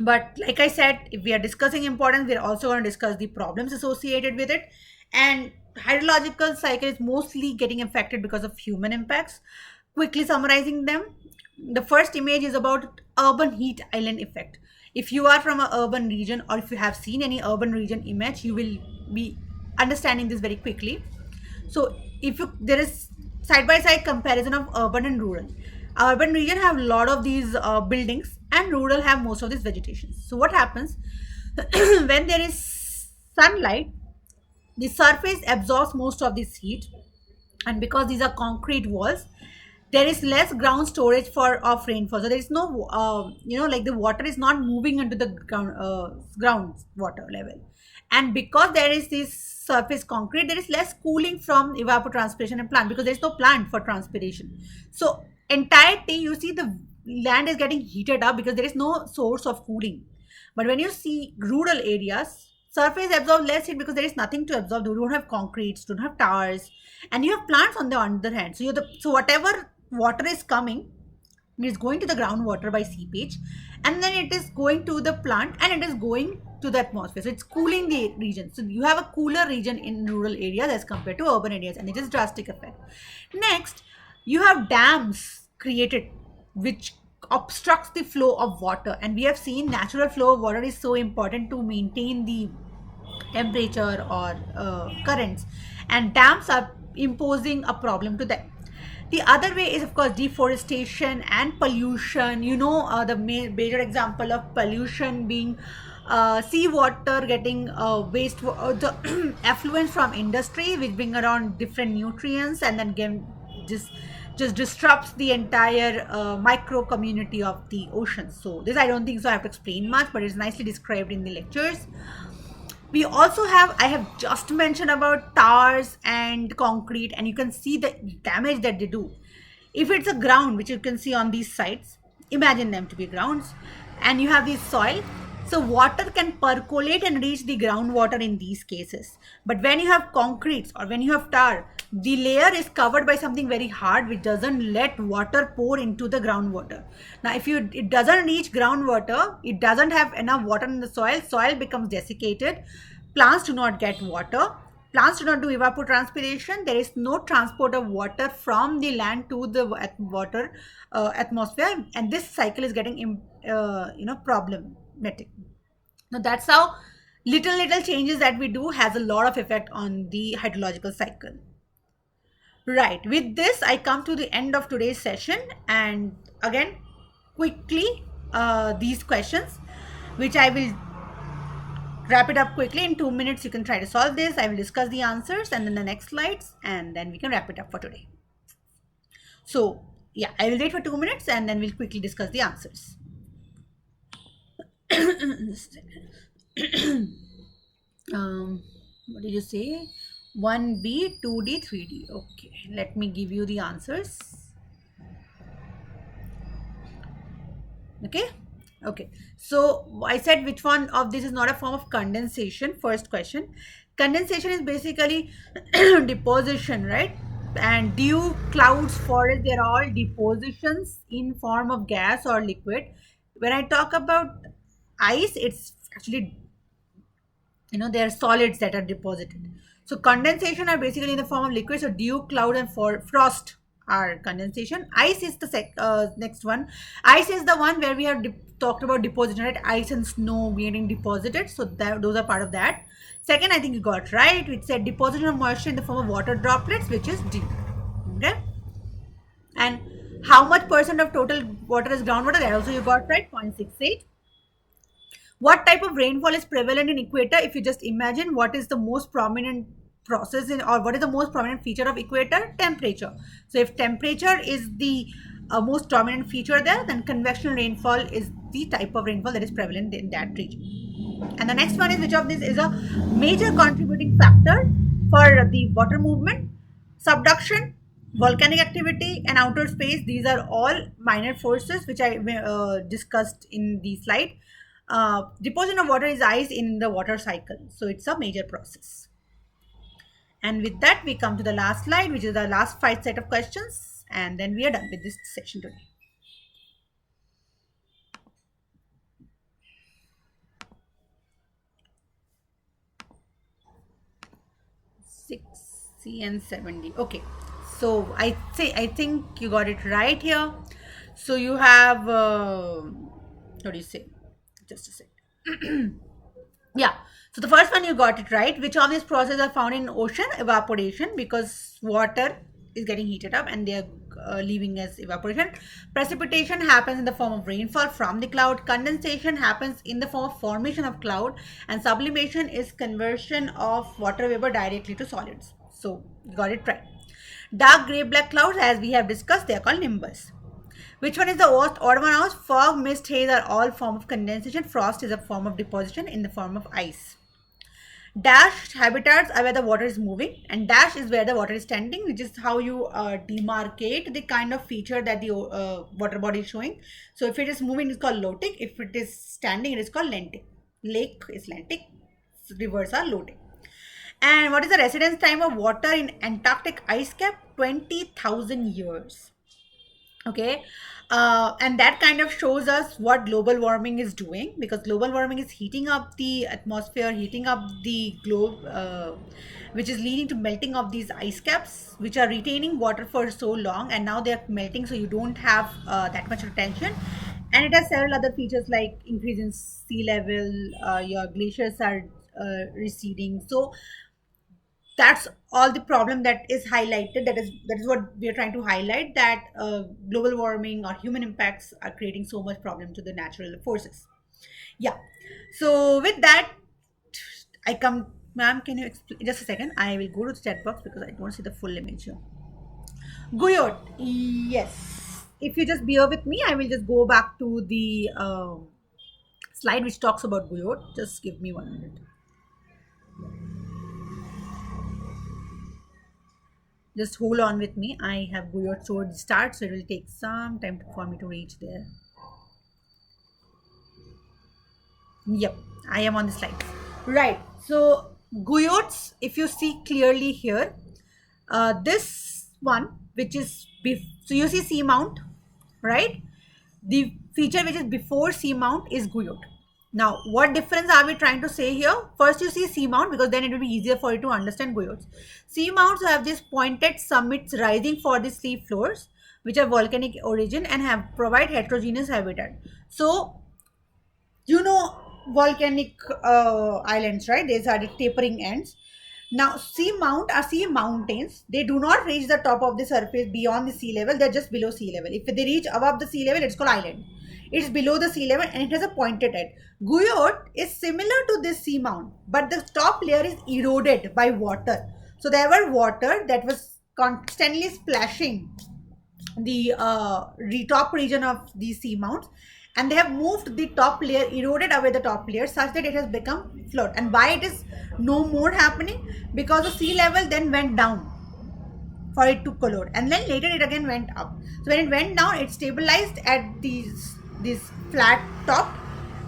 But like I said, if we are discussing importance, we're also going to discuss the problems associated with it. And hydrological cycle is mostly getting affected because of human impacts. Quickly summarizing them, the first image is about urban heat island effect. If you are from an urban region, or if you have seen any urban region image, you will be understanding this very quickly. So if you there is side by side comparison of urban and rural. Urban region have a lot of these buildings, and rural have most of this vegetation. So what happens when there is sunlight, the surface absorbs most of this heat, and because these are concrete walls, there is less ground storage for of rainfall. So there is no like the water is not moving into the ground water level. And because there is this surface concrete, there is less cooling from evapotranspiration and plant, because there is no plant for transpiration. So entirety, you see the land is getting heated up because there is no source of cooling. But when you see rural areas, surface absorb less heat because there is nothing to absorb. You don't have concretes, don't have towers, and you have plants on the other hand. So so whatever water is coming, it is going to the groundwater by seepage, and then it is going to the plant, and it is going to the atmosphere. So it's cooling the region. So you have a cooler region in rural areas as compared to urban areas, and it is drastic effect. Next, you have dams created which obstructs the flow of water, and we have seen natural flow of water is so important to maintain the temperature or currents, and dams are imposing a problem to them. The other way is, of course, deforestation and pollution. The major example of pollution being seawater getting the effluent from industry, which bring around different nutrients, and then just just disrupts the entire micro community of the ocean. So this, I don't think so I have to explain much, but it's nicely described in the lectures. We also have, I have just mentioned about towers and concrete, and you can see the damage that they do. If it's a ground, which you can see on these sides, imagine them to be grounds, and you have this soil, so water can percolate and reach the groundwater in these cases. But when you have concretes or when you have tar, the layer is covered by something very hard which doesn't let water pour into the groundwater. Now if it doesn't reach groundwater, it doesn't have enough water in the soil becomes desiccated, plants do not get water, plants do not do evapotranspiration, there is no transport of water from the land to the water atmosphere, and this cycle is getting problematic. Now that's how little changes that we do has a lot of effect on the hydrological cycle. Right, with this I come to the end of today's session, and again quickly these questions which I will wrap it up quickly in 2 minutes. You can try to solve this. I will discuss the answers and then the next slides, and then we can wrap it up for today. So yeah, I will wait for 2 minutes and then we'll quickly discuss the answers. What did you say? 1B, 2D, 3D. Okay, let me give you the answers. Okay, so I said which one of this is not a form of condensation. First question. Condensation is basically deposition, right? And dew, clouds, forest, they're all depositions in form of gas or liquid. When I talk about ice, it's actually, there are solids that are deposited. So condensation are basically in the form of liquid. So dew, cloud, and frost are condensation. Ice is the next one. Ice is the one where we have talked about deposition, right? Ice and snow getting deposited. So those are part of that. Second, I think you got right. It said deposition of moisture in the form of water droplets, which is dew. Okay. And how much percent of total water is groundwater? That also you got right. 0.68. What type of rainfall is prevalent in equator? If you just imagine what is the most prominent process or what is the most prominent feature of equator? Temperature. So if temperature is the most dominant feature there, then convectional rainfall is the type of rainfall that is prevalent in that region. And the next one is, which of these is a major contributing factor for the water movement? Subduction, volcanic activity, and outer space. These are all minor forces which I discussed in the slide. Deposition of water is ice in the water cycle, so it's a major process. And with that, we come to the last slide, which is the last 5 set of questions, and then we are done with this session today. 6C and 7D. Okay, so I think you got it right here. So you have what do you say? Just a sec. Yeah. So the first one you got it right. Which of these processes are found in ocean? Evaporation, because water is getting heated up and they are leaving as evaporation. Precipitation happens in the form of rainfall from the cloud. Condensation happens in the form of formation of cloud, and sublimation is conversion of water vapor directly to solids. So you got it right. Dark gray black clouds, as we have discussed, they are called nimbus. Which one is the odd one out? Fog, mist, haze are all form of condensation. Frost is a form of deposition in the form of ice. Dashed habitats are where the water is moving, and dash is where the water is standing, which is how you demarcate the kind of feature that the water body is showing. So if it is moving, it's called lotic. If it is standing, it is called lentic. Lake is lentic, rivers are lotic. And what is the residence time of water in Antarctic ice cap? 20,000 years. Okay. And that kind of shows us what global warming is doing, because global warming is heating up the atmosphere, heating up the globe, which is leading to melting of these ice caps, which are retaining water for so long, and now they are melting, so you don't have that much retention. And it has several other features like increase in sea level, your glaciers are receding. So that's all the problem that is highlighted. That is what we are trying to highlight, that global warming or human impacts are creating so much problem to the natural forces. Yeah. So with that, I come, ma'am, can you explain? Just a second, I will go to the chat box because I don't see the full image here. Guyot, yes. If you just bear with me, I will just go back to the slide which talks about Guyot. Just give me 1 minute. Just hold on with me. I have Guyot sword start, so it will take some time for me to reach there. Yep, I am on the slide. Right. So Guyots, if you see clearly here, this one, which is so you see seamount, right? The feature which is before seamount is Guyot. Now, what difference are we trying to say here? First, you see seamount, because then it will be easier for you to understand Guyots. Seamounts have these pointed summits rising for the sea floors, which are volcanic origin and have provide heterogeneous habitat. So you know volcanic islands, right? These are the tapering ends. Now sea mountains, they do not reach the top of the surface beyond the sea level. They're just below sea level. If they reach above the sea level, it's called island. It's below the sea level and it has a pointed end. Guyot is similar to this sea mount, but the top layer is eroded by water. So there were water that was constantly splashing the top region of these sea mounts, and they have moved the top layer, eroded away the top layer such that it has become float. And why it is no more happening? Because the sea level then went down for it to collode, and then later it again went up. So when it went down, it stabilized at this flat top,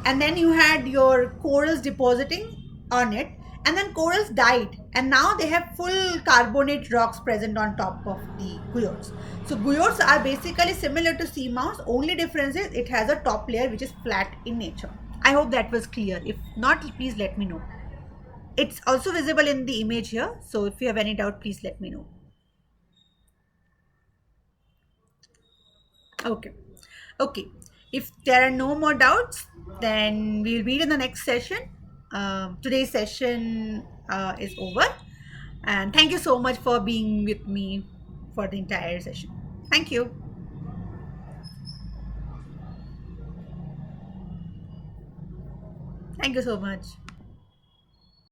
and then you had your corals depositing on it, and then corals died, and now they have full carbonate rocks present on top of the guyots. So guyots are basically similar to seamounts. Only difference is it has a top layer which is flat in nature. I hope that was clear. If not, please let me know. It's also visible in the image here, so if you have any doubt, please let me know. Okay. If there are no more doubts, then we'll meet in the next session. Today's session is over, and thank you so much for being with me for the entire session. Thank you. Thank you so much.